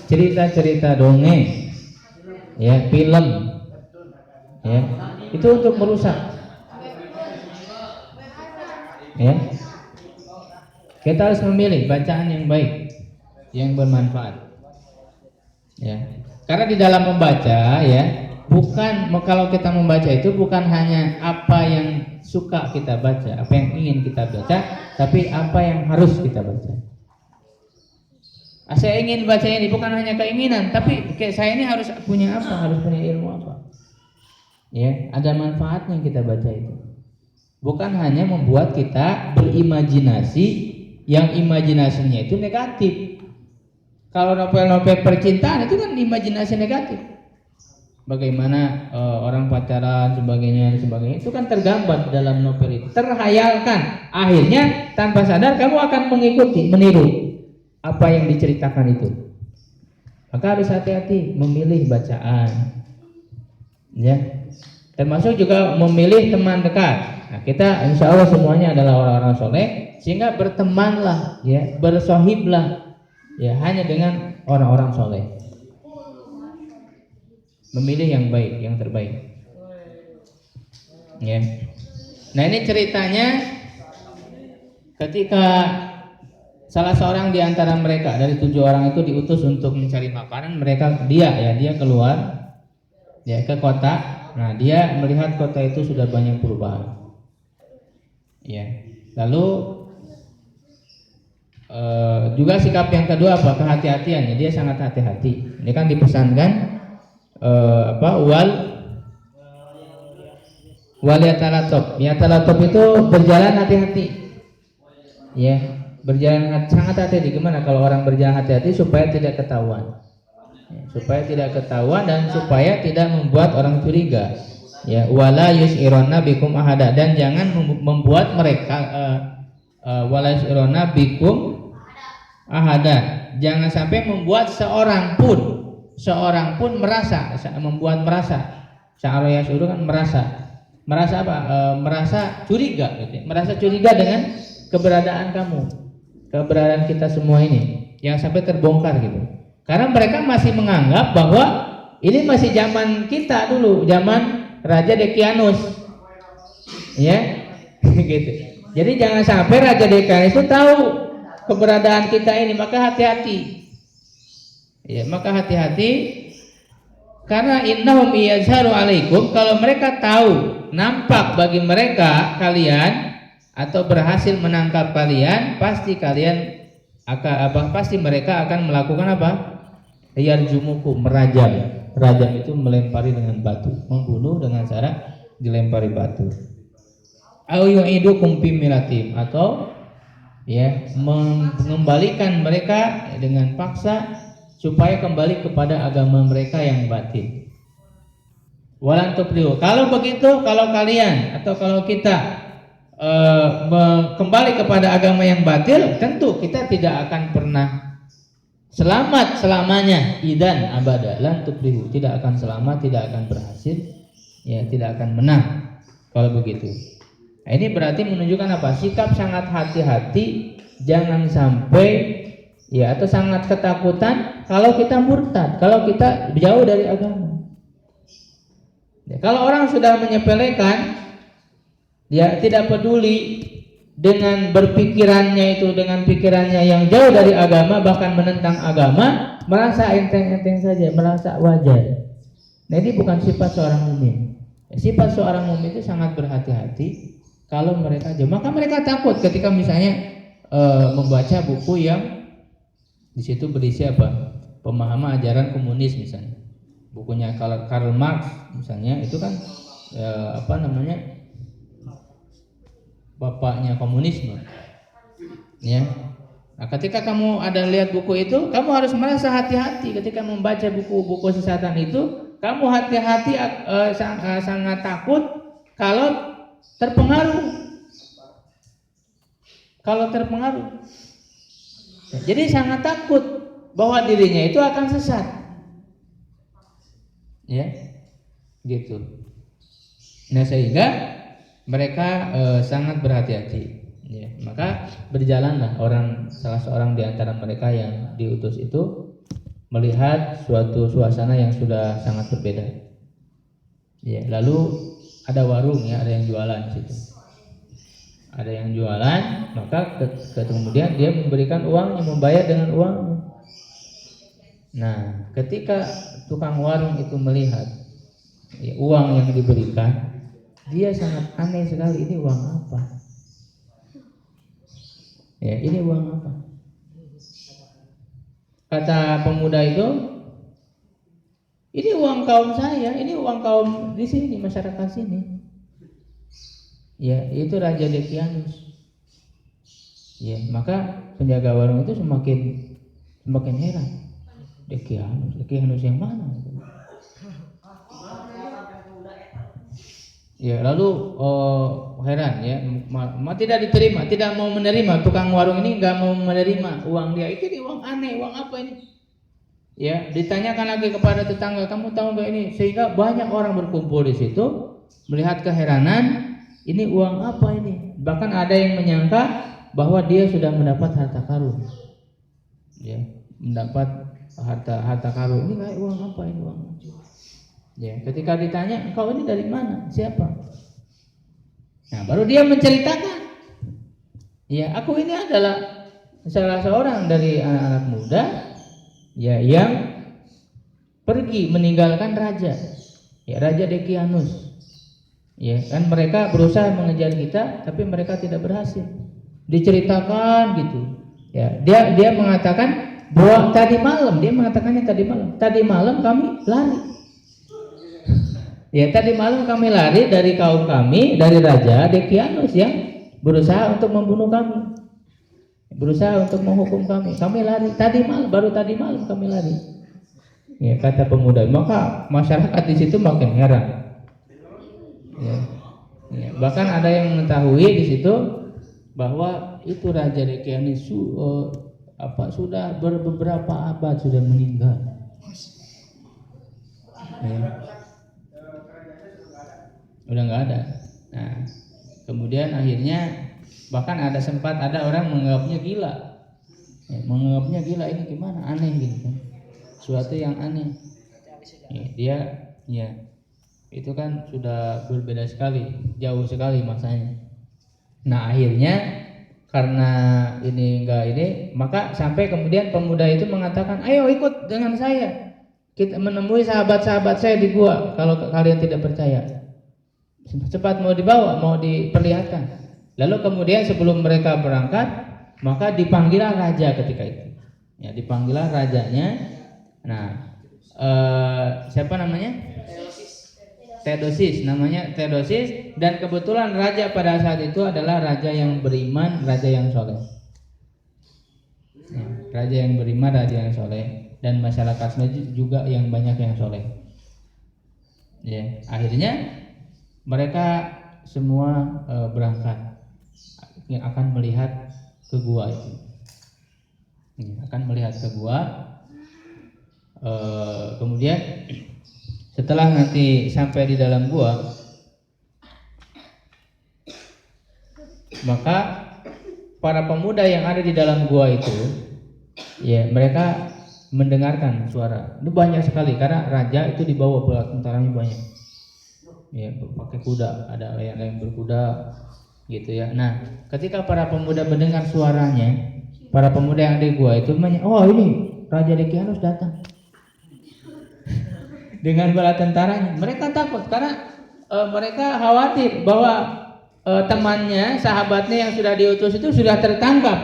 Cerita-cerita dongeng. Ya, film, ya, itu untuk merusak. Ya, kita harus memilih bacaan yang baik, yang bermanfaat. Ya, karena di dalam membaca, ya, bukan kalau kita membaca itu bukan hanya apa yang suka kita baca, apa yang ingin kita baca, tapi apa yang harus kita baca. Saya ingin baca ini bukan hanya keinginan, tapi kayak saya ini harus punya apa? Harus punya ilmu apa? Ya, ada manfaatnya kita baca itu. Bukan hanya membuat kita berimajinasi yang imajinasinya itu negatif. Kalau novel-novel percintaan itu kan imajinasi negatif. Bagaimana orang pacaran sebagainya itu kan tergambar dalam novel itu, terhayalkan. Akhirnya tanpa sadar kamu akan mengikuti, meniru apa yang diceritakan itu. Maka harus hati-hati memilih bacaan, ya, termasuk juga memilih teman dekat. Nah, kita insya Allah semuanya adalah orang-orang soleh, sehingga bertemanlah, ya, bersohiblah, ya, hanya dengan orang-orang soleh. Memilih yang baik, yang terbaik. Ya. Nah, ini ceritanya ketika salah seorang di antara mereka dari 7 orang itu diutus untuk mencari makanan, dia keluar, ya, ke kota. Nah, dia melihat kota itu sudah banyak perubahan. Ya. Lalu juga sikap yang kedua apa? Kehati-hatiannya. Dia sangat hati-hati. Ini kan dipesankan wal yatalatop. Yatalatop itu berjalan hati-hati. Ya. Berjalan sangat hati-hati. Gimana kalau orang berjalan hati-hati supaya tidak ketahuan, ya, supaya tidak ketahuan dan supaya tidak membuat orang curiga, ya, wala yusironna bikum ahada, dan jangan membuat mereka wala yusironna bikum ahada, jangan sampai membuat seorang pun merasa, membuat merasa sya'ara yasuru kan merasa apa? Merasa curiga, gitu. Merasa curiga dengan keberadaan kamu, keberadaan kita semua ini, yang sampai terbongkar gitu. Karena mereka masih menganggap bahwa ini masih zaman kita dulu, zaman Raja Dekianus, ya, gitu. Jadi jangan sampai Raja Dekianus itu tahu keberadaan kita ini, maka hati-hati. Ya, maka hati-hati, karena innahum yazharu alaikum, kalau mereka tahu, nampak bagi mereka kalian, atau berhasil menangkap kalian, pasti mereka akan melakukan apa? Yarjumukum, merajam. Rajam itu melempari dengan batu, membunuh dengan cara dilempari batu. Au yu'idukum fi millatim, atau, ya, mengembalikan mereka dengan paksa supaya kembali kepada agama mereka yang batin. Walan tuflihu. Kalau begitu, kalau kalian atau kalau kita kembali kepada agama yang batil, tentu kita tidak akan pernah selamat selamanya. Idan abada lan tuflihu, tidak akan selamat, tidak akan berhasil, ya, tidak akan menang kalau begitu. Nah, ini berarti menunjukkan apa? Sikap sangat hati-hati, jangan sampai, ya, atau sangat ketakutan kalau kita murtad, kalau kita jauh dari agama. Ya, kalau orang sudah menyepelekan, dia tidak peduli dengan berpikirannya itu, dengan pikirannya yang jauh dari agama, bahkan menentang agama, merasa enteng-enteng saja, merasa wajar. Nah, ini bukan sifat seorang mukmin. Sifat seorang mukmin itu sangat berhati-hati kalau mereka jauh. Maka mereka takut ketika misalnya membaca buku yang di situ berisi apa? Pemahaman ajaran komunis misalnya. Bukunya Karl Marx misalnya, itu kan bapaknya komunisme, ya. Nah, ketika kamu ada lihat buku itu, kamu harus merasa hati-hati ketika membaca buku-buku sesatan itu, kamu hati-hati, sangat takut kalau terpengaruh. Jadi sangat takut bahwa dirinya itu akan sesat. Ya, gitu. Nah, sehingga mereka sangat berhati-hati. Ya, maka berjalanlah salah seorang di antara mereka yang diutus itu melihat suatu suasana yang sudah sangat berbeda. Ya, lalu ada warung, ya, ada yang jualan di situ. Ada yang jualan, maka kemudian dia memberikan uangnya, membayar dengan uangnya. Nah, ketika tukang warung itu melihat ya, uang yang diberikan, dia sangat aneh sekali. Ini uang apa? Ya, ini uang apa? Kata pemuda itu, ini uang kaum saya, ini uang kaum di sini, masyarakat sini. Ya, itu Raja Dekianus. Ya, maka penjaga warung itu semakin heran. Dekianus yang mana? Ya, lalu heran, ya, tidak diterima, tidak mau menerima. Tukang warung ini nggak mau menerima uang dia. Itu uang aneh, uang apa ini? Ya, ditanyakan lagi kepada tetangga, kamu tahu nggak ini? Sehingga banyak orang berkumpul di situ melihat keheranan. Ini uang apa ini? Bahkan ada yang menyangka bahwa dia sudah mendapat harta karun. Ya, mendapat harta karun. Ini kayak uang apa ini uang? Ya, ketika ditanya, engkau ini dari mana? Siapa? Nah, baru dia menceritakan. Ya, aku ini adalah salah seorang dari anak-anak muda, ya, yang pergi meninggalkan raja. Ya, Raja Dekianus. Ya, kan mereka berusaha mengejar kita, tapi mereka tidak berhasil. Diceritakan gitu. Ya, dia mengatakan bahwa tadi malam kami lari. Ya, tadi malam kami lari dari kaum kami, dari Raja Dekianus yang berusaha untuk membunuh kami, berusaha untuk menghukum kami. Kami lari baru tadi malam kami lari. Ya, kata pemuda. Maka masyarakat di situ makin heran. Ya, ya, bahkan ada yang mengetahui di situ bahwa itu Raja Dekianus sudah beberapa abad sudah meninggal. Ya. Udah nggak ada. Nah, kemudian akhirnya bahkan sempat ada orang menganggapnya gila. Ya, menganggapnya gila, ini gimana? Aneh gitu kan. Suatu yang aneh. Ya, dia ya itu kan sudah berbeda sekali, jauh sekali masanya. Nah, akhirnya karena maka sampai kemudian pemuda itu mengatakan, ayo ikut dengan saya, kita menemui sahabat-sahabat saya di gua. Kalau kalian tidak percaya, cepat mau dibawa, mau diperlihatkan. Lalu kemudian sebelum mereka berangkat, maka dipanggillah raja ketika itu. Ya, dipanggillah rajanya. Nah, siapa namanya? Theodosis, namanya Theodosis, dan kebetulan raja pada saat itu adalah raja yang beriman, raja yang soleh. Ya, raja yang beriman, raja yang soleh, dan masyarakatnya juga yang banyak yang soleh. Ya, akhirnya mereka semua berangkat yang akan melihat ke gua itu. Ya, akan melihat ke gua. Kemudian setelah nanti sampai di dalam gua, maka para pemuda yang ada di dalam gua itu, ya, mereka mendengarkan suara. Itu banyak sekali karena raja itu dibawa bala tentaranya banyak. Ya, pakai kuda, ada yang berkuda gitu ya. Nah, ketika para pemuda mendengar suaranya, para pemuda yang di gua itu oh, ini Raja Dekianus datang. Dengan bala tentaranya, mereka takut karena mereka khawatir bahwa temannya, sahabatnya yang sudah diutus itu sudah tertangkap,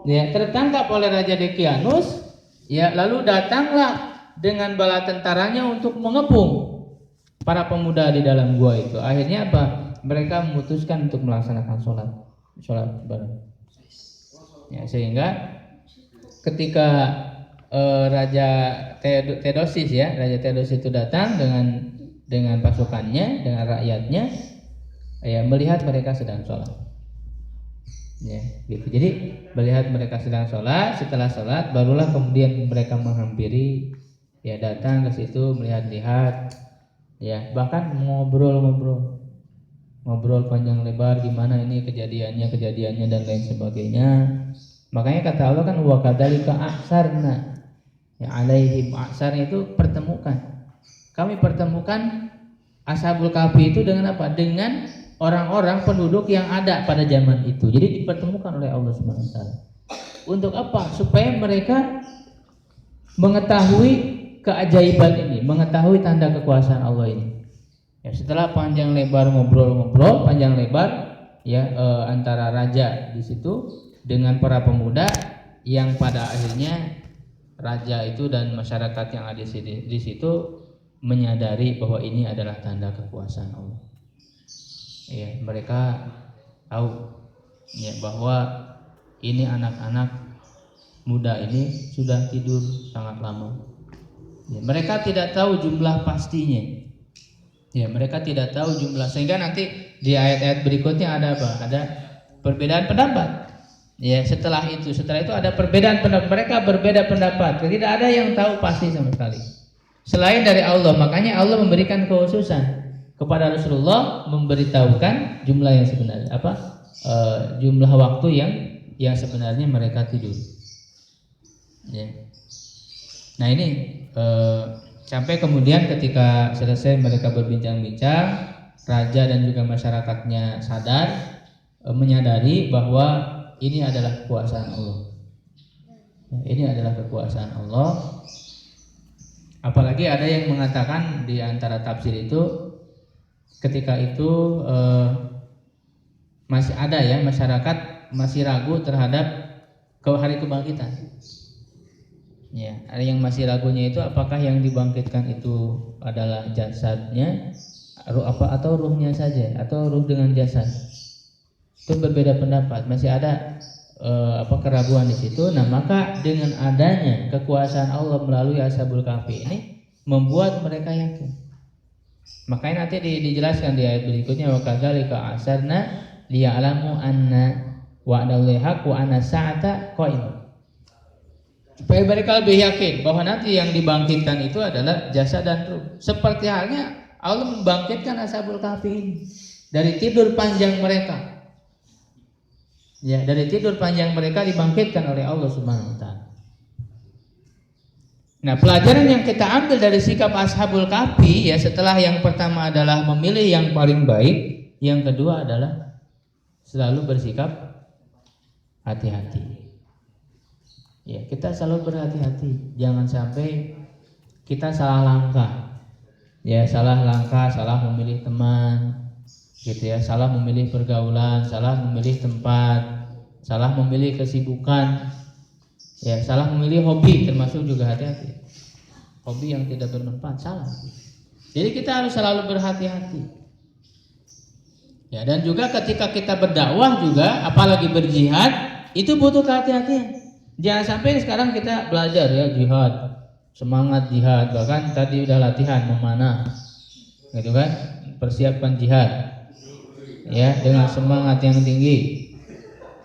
ya, tertangkap oleh Raja Dekianus, ya, lalu datanglah dengan bala tentaranya untuk mengepung para pemuda di dalam gua itu. Akhirnya apa? Mereka memutuskan untuk melaksanakan sholat bareng. Ya, sehingga ketika Raja Theodosius ya, Raja Theodosius itu datang dengan pasukannya, dengan rakyatnya, ya melihat mereka sedang sholat. Ya, gitu. Jadi melihat mereka sedang sholat, setelah sholat barulah kemudian mereka menghampiri, ya datang ke situ melihat-lihat, ya bahkan ngobrol panjang lebar gimana ini kejadiannya dan lain sebagainya. Makanya kata Allah kan wa kadzalika ahsarna ya alaihim, ahsar itu pertemukan. Kami pertemukan Ashabul Kahfi itu dengan apa? Dengan orang-orang penduduk yang ada pada zaman itu. Jadi dipertemukan oleh Allah Subhanahu wa taala. Untuk apa? Supaya mereka mengetahui keajaiban ini, mengetahui tanda kekuasaan Allah ini. Ya, setelah panjang lebar ngobrol panjang lebar ya antara raja di situ dengan para pemuda, yang pada akhirnya raja itu dan masyarakat yang ada di situ menyadari bahwa ini adalah tanda kekuasaan Allah. Ya, mereka tahu ya bahwa ini anak-anak muda ini sudah tidur sangat lama. Ya, mereka tidak tahu jumlah pastinya. Ya, mereka tidak tahu jumlah, sehingga nanti di ayat-ayat berikutnya ada apa? Ada perbedaan pendapat. Ya, setelah itu ada perbedaan pendapat. Mereka berbeda pendapat. Tidak ada yang tahu pasti sama sekali selain dari Allah. Makanya Allah memberikan kekhususan kepada Rasulullah, memberitahukan jumlah yang sebenarnya, jumlah waktu yang sebenarnya mereka tidur. Ya. Nah ini sampai kemudian ketika selesai mereka berbincang-bincang, raja dan juga masyarakatnya sadar, menyadari bahwa ini adalah kekuasaan Allah. Ini adalah kekuasaan Allah. Apalagi ada yang mengatakan di antara tafsir itu, ketika itu masih ada ya masyarakat masih ragu terhadap hari kebangkitan. Ya, ada yang masih ragunya itu apakah yang dibangkitkan itu adalah jasadnya atau ruhnya saja, atau ruh dengan jasad. Itu berbeda pendapat, masih ada keraguan di situ. Nah, maka dengan adanya kekuasaan Allah melalui Ashabul Kahfi ini membuat mereka yakin. Makanya nanti dijelaskan di ayat berikutnya, wa kadzalika asarna liya'lamu anna wa'dallahi haqq wa anna sa'ata qa'imah. Supaya mereka lebih yakin bahwa nanti yang dibangkitkan itu adalah jasad dan ruh. Seperti halnya Allah membangkitkan Ashabul Kahfi ini dari tidur panjang mereka. Ya, dari tidur panjang mereka dibangkitkan oleh Allah Subhanahu wa taala. Nah, pelajaran yang kita ambil dari sikap Ashabul Kahfi ya, setelah yang pertama adalah memilih yang paling baik, yang kedua adalah selalu bersikap hati-hati. Ya, kita selalu berhati-hati, jangan sampai kita salah langkah. Ya, salah langkah, salah memilih teman, gitu ya, salah memilih pergaulan, salah memilih tempat, salah memilih kesibukan, ya, salah memilih hobi, termasuk juga hati-hati. Hobi yang tidak bermanfaat salah. Jadi kita harus selalu berhati-hati. Ya, dan juga ketika kita berdakwah juga, apalagi berjihad, itu butuh kehati-hatian. Jangan sampai sekarang kita belajar ya jihad, semangat jihad, bahkan tadi udah latihan memanah, gitu kan, persiapkan jihad, ya dengan semangat yang tinggi,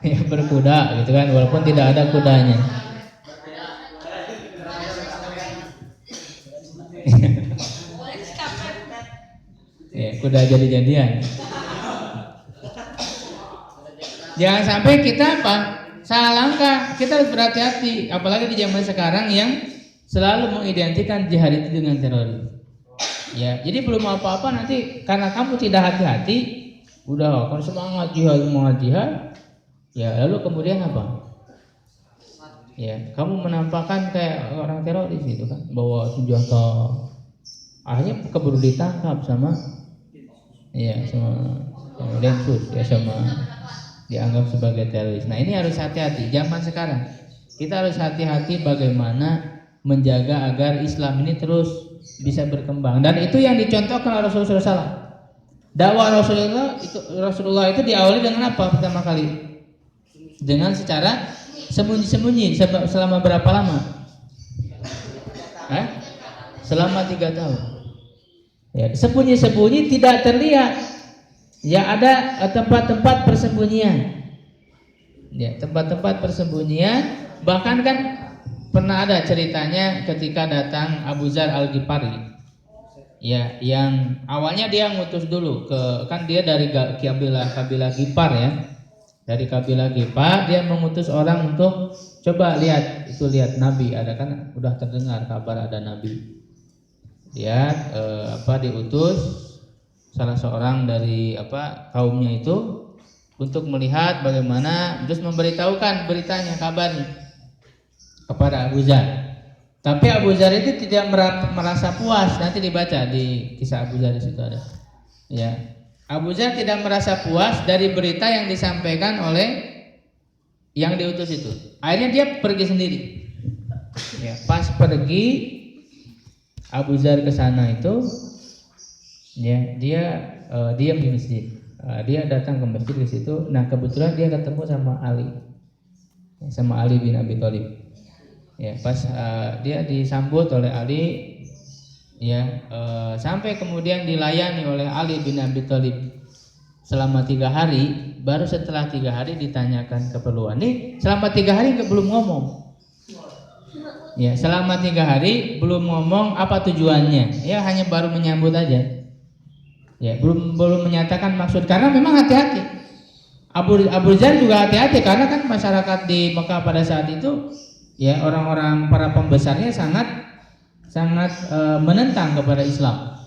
ya berkuda, gitu kan, walaupun tidak ada kudanya. Ya, kuda jadi-jadian. Jangan sampai kita salah langkah. Kita harus berhati-hati, apalagi di zaman sekarang yang selalu mengidentikan jihad itu dengan teroris. Ya, jadi belum apa-apa nanti karena kamu tidak hati-hati, udah kan semangat jihad, ya lalu kemudian apa? Ya, kamu menampakkan kayak orang teroris gitu kan, bawa senjata, akhirnya keburu ditangkap sama Densus, ya sama dianggap sebagai teroris. Nah, ini harus hati-hati. Zaman sekarang kita harus hati-hati bagaimana menjaga agar Islam ini terus bisa berkembang. Dan itu yang dicontohkan oleh Rasulullah SAW. Dakwah Rasulullah itu diawali dengan apa pertama kali? Dengan secara sembunyi-sembunyi selama berapa lama? Hah? Selama 3 tahun. Ya, sembunyi-sembunyi tidak terlihat. Ya, ada tempat-tempat persembunyian. Ya, tempat-tempat persembunyian. Bahkan kan pernah ada ceritanya ketika datang Abu Dzar Al-Ghifari. Ya, yang awalnya dia ngutus dulu kan dia dari kabilah Ghifar ya. Dari kabilah Ghifar dia mengutus orang untuk coba lihat Nabi, ada kan udah terdengar kabar ada Nabi. Lihat diutus salah seorang dari kaumnya itu untuk melihat bagaimana, terus memberitahukan beritanya, kabarnya kepada Abu Dzar. Tapi Abu Dzar itu tidak merasa puas. Nanti dibaca di kisah Abu Dzar di situ ada. Ya, Abu Dzar tidak merasa puas dari berita yang disampaikan oleh yang diutus itu. Akhirnya dia pergi sendiri. Ya, pas pergi Abu Dzar ke sana itu, ya dia diam di masjid. Dia datang ke masjid di situ. Nah kebetulan dia ketemu sama Ali bin Abi Thalib. Ya, pas dia disambut oleh Ali, ya sampai kemudian dilayani oleh Ali bin Abi Thalib selama 3 hari. Baru setelah 3 hari ditanyakan keperluan. Nih selama 3 hari belum ngomong. Ya, selama 3 hari belum ngomong apa tujuannya. Ya hanya baru menyambut aja. Ya, belum menyatakan maksud, karena memang hati-hati. Abu Dzar juga hati-hati karena kan masyarakat di Mekah pada saat itu, ya orang-orang para pembesarnya sangat menentang kepada Islam.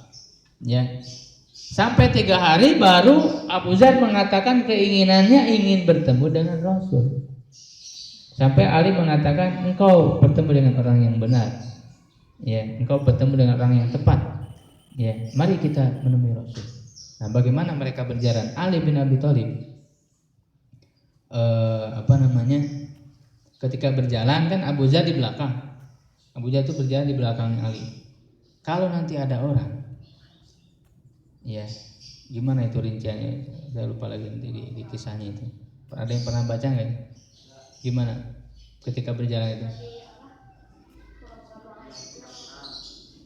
Ya. Sampai 3 hari baru Abu Dzar mengatakan keinginannya ingin bertemu dengan Rasul. Sampai Ali mengatakan, engkau bertemu dengan orang yang benar. Ya, engkau bertemu dengan orang yang tepat. Ya, mari kita menemui Rasul. Nah, bagaimana mereka berjalan? Ali bin Abi Thalib ketika berjalan kan Abu Dzar di belakang. Abu Dzar itu berjalan di belakang Ali. Kalau nanti ada orang, ya gimana itu rinciannya? Saya lupa lagi nanti di kisahnya itu. Ada yang pernah baca nggak? Gimana ketika berjalan itu?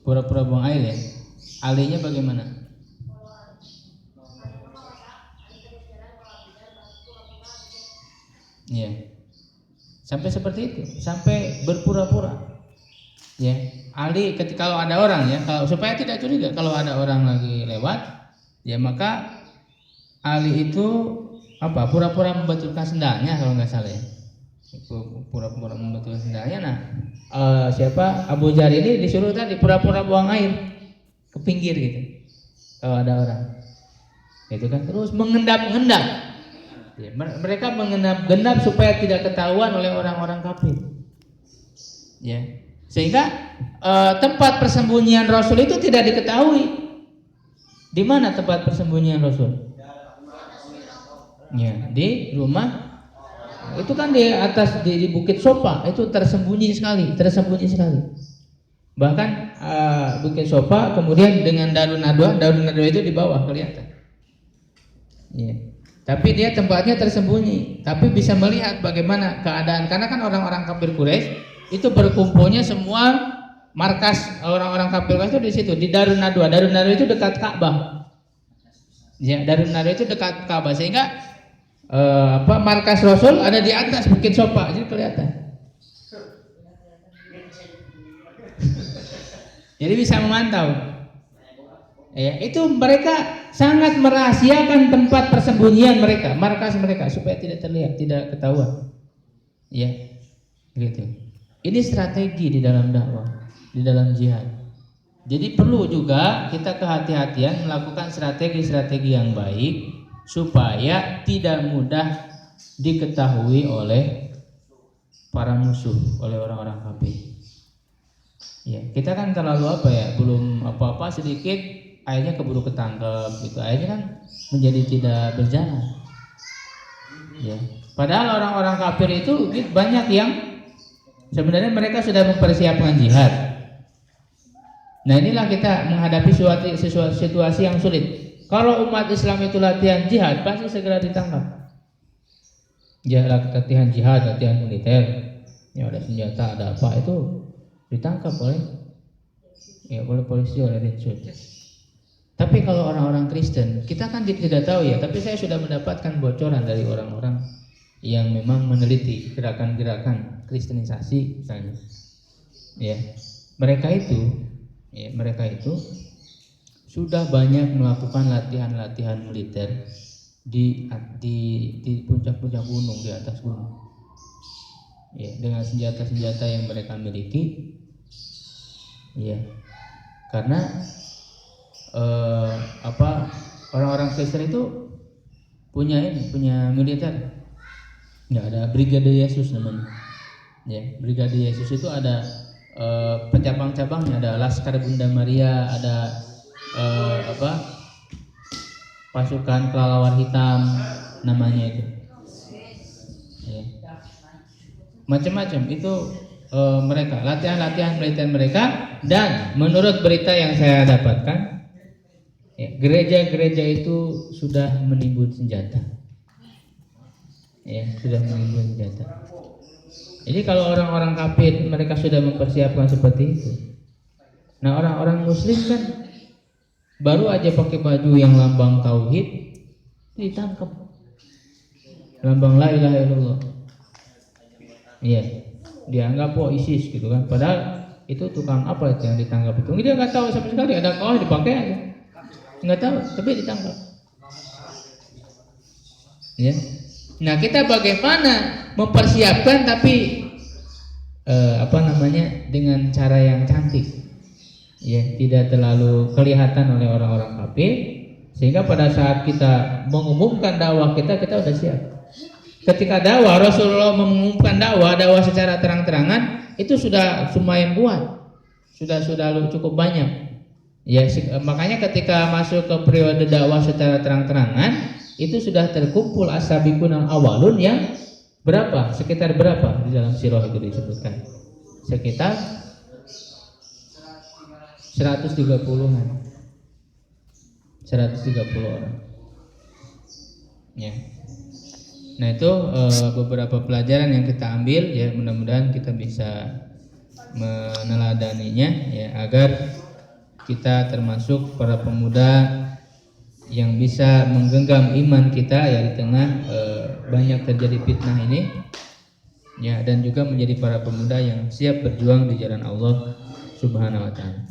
Pura-pura buang air ya. Alinya bagaimana? Ya. Sampai seperti itu, sampai berpura-pura. Ya, Ali kalau ada orang ya, kalau supaya tidak curiga kalau ada orang lagi lewat, ya maka Ali itu pura-pura membetulkan sendalnya kalau nggak salah ya. Pura-pura membetulkan sendalnya. Nah, Abu Dzar ini disuruh tadi pura-pura buang air ke pinggir gitu. Kalau ada orang, itu kan terus mengendap-endap. Ya, mereka mengendap-endap supaya tidak ketahuan oleh orang-orang kafir. Ya, sehingga tempat persembunyian Rasul itu tidak diketahui. Di mana tempat persembunyian Rasul? Ya, di rumah. Itu kan di atas di Bukit Sofa, itu tersembunyi sekali. Bahkan Bukit Sofa kemudian dengan daun nadwa itu di bawah kelihatan. Ya. Tapi dia tempatnya tersembunyi, tapi bisa melihat bagaimana keadaan, karena kan orang-orang kafir Quraisy itu berkumpulnya semua markas orang-orang kafir Quraisy itu di situ, di Darun Nadwa. Darun Nadwa itu dekat Ka'bah. Ya, Darun Nadwa itu dekat Ka'bah, sehingga markas Rasul ada di atas Bukit Sofa, jadi kelihatan. Jadi bisa memantau. Ya, itu mereka sangat merahasiakan tempat persembunyian mereka, markas mereka supaya tidak terlihat, tidak ketahuan. Ya, gitu. Ini strategi di dalam dakwah, di dalam jihad. Jadi perlu juga kita kehati-hatian melakukan strategi-strategi yang baik supaya tidak mudah diketahui oleh para musuh, oleh orang-orang kafir. Ya, kita kan terlalu belum apa-apa sedikit akhirnya keburu ketangkep gitu, akhirnya kan menjadi tidak berjalan. Ya, padahal orang-orang kafir itu banyak yang sebenarnya mereka sudah mempersiapkan jihad. Nah, inilah kita menghadapi situasi yang sulit. Kalau umat Islam itu latihan jihad, pasti segera ditangkap. Ya, latihan jihad, latihan militer, ya ada senjata, ada apa, itu ditangkap oleh ya oleh polisi, oleh Densus. Tapi kalau orang-orang Kristen, kita kan tidak tahu ya, tapi saya sudah mendapatkan bocoran dari orang-orang yang memang meneliti gerakan-gerakan kristenisasi misalnya. Ya, mereka itu sudah banyak melakukan latihan-latihan militer di puncak-puncak gunung, di atas gunung. Ya, dengan senjata-senjata yang mereka miliki. Ya. Karena orang-orang Kristen itu punya militer. Ya, ada Brigade Yesus namanya. Ya, Brigade Yesus itu ada cabang-cabangnya, ada Laskar Bunda Maria, ada pasukan kelelawar hitam namanya itu. Ya. Macam-macam itu mereka latihan militer mereka, dan menurut berita yang saya dapatkan, ya, gereja-gereja itu sudah menimbun senjata. Ya, sudah menimbun senjata. Jadi kalau orang-orang kafir mereka sudah mempersiapkan seperti itu. Nah, orang-orang muslim kan baru aja pakai baju yang lambang tauhid ditangkap. Lambang la ilaha illallah. Iya. Dianggap ISIS gitu kan. Padahal itu tukang apa itu yang ditangkap itu. Dia nggak tahu sama sekali, ada kaos dipakai aja. Nggak tahu, tapi ditangkap. Ya. Nah, kita bagaimana mempersiapkan tapi dengan cara yang cantik, ya, tidak terlalu kelihatan oleh orang-orang kafir, sehingga pada saat kita mengumumkan dakwah kita udah siap. Ketika dakwah, Rasulullah mengumumkan dakwah secara terang-terangan itu sudah lumayan kuat, sudah cukup banyak. Ya, makanya ketika masuk ke periode dakwah secara terang-terangan itu sudah terkumpul as-sabiqun al-awwalun yang berapa? Sekitar berapa di dalam sirah itu disebutkan? Sekitar 130-an. 130 orang. Ya. Nah, itu beberapa pelajaran yang kita ambil, ya, mudah-mudahan kita bisa meneladaninya, ya, agar kita termasuk para pemuda yang bisa menggenggam iman kita, ya, di tengah banyak terjadi fitnah ini, ya, dan juga menjadi para pemuda yang siap berjuang di jalan Allah Subhanahu wa taala.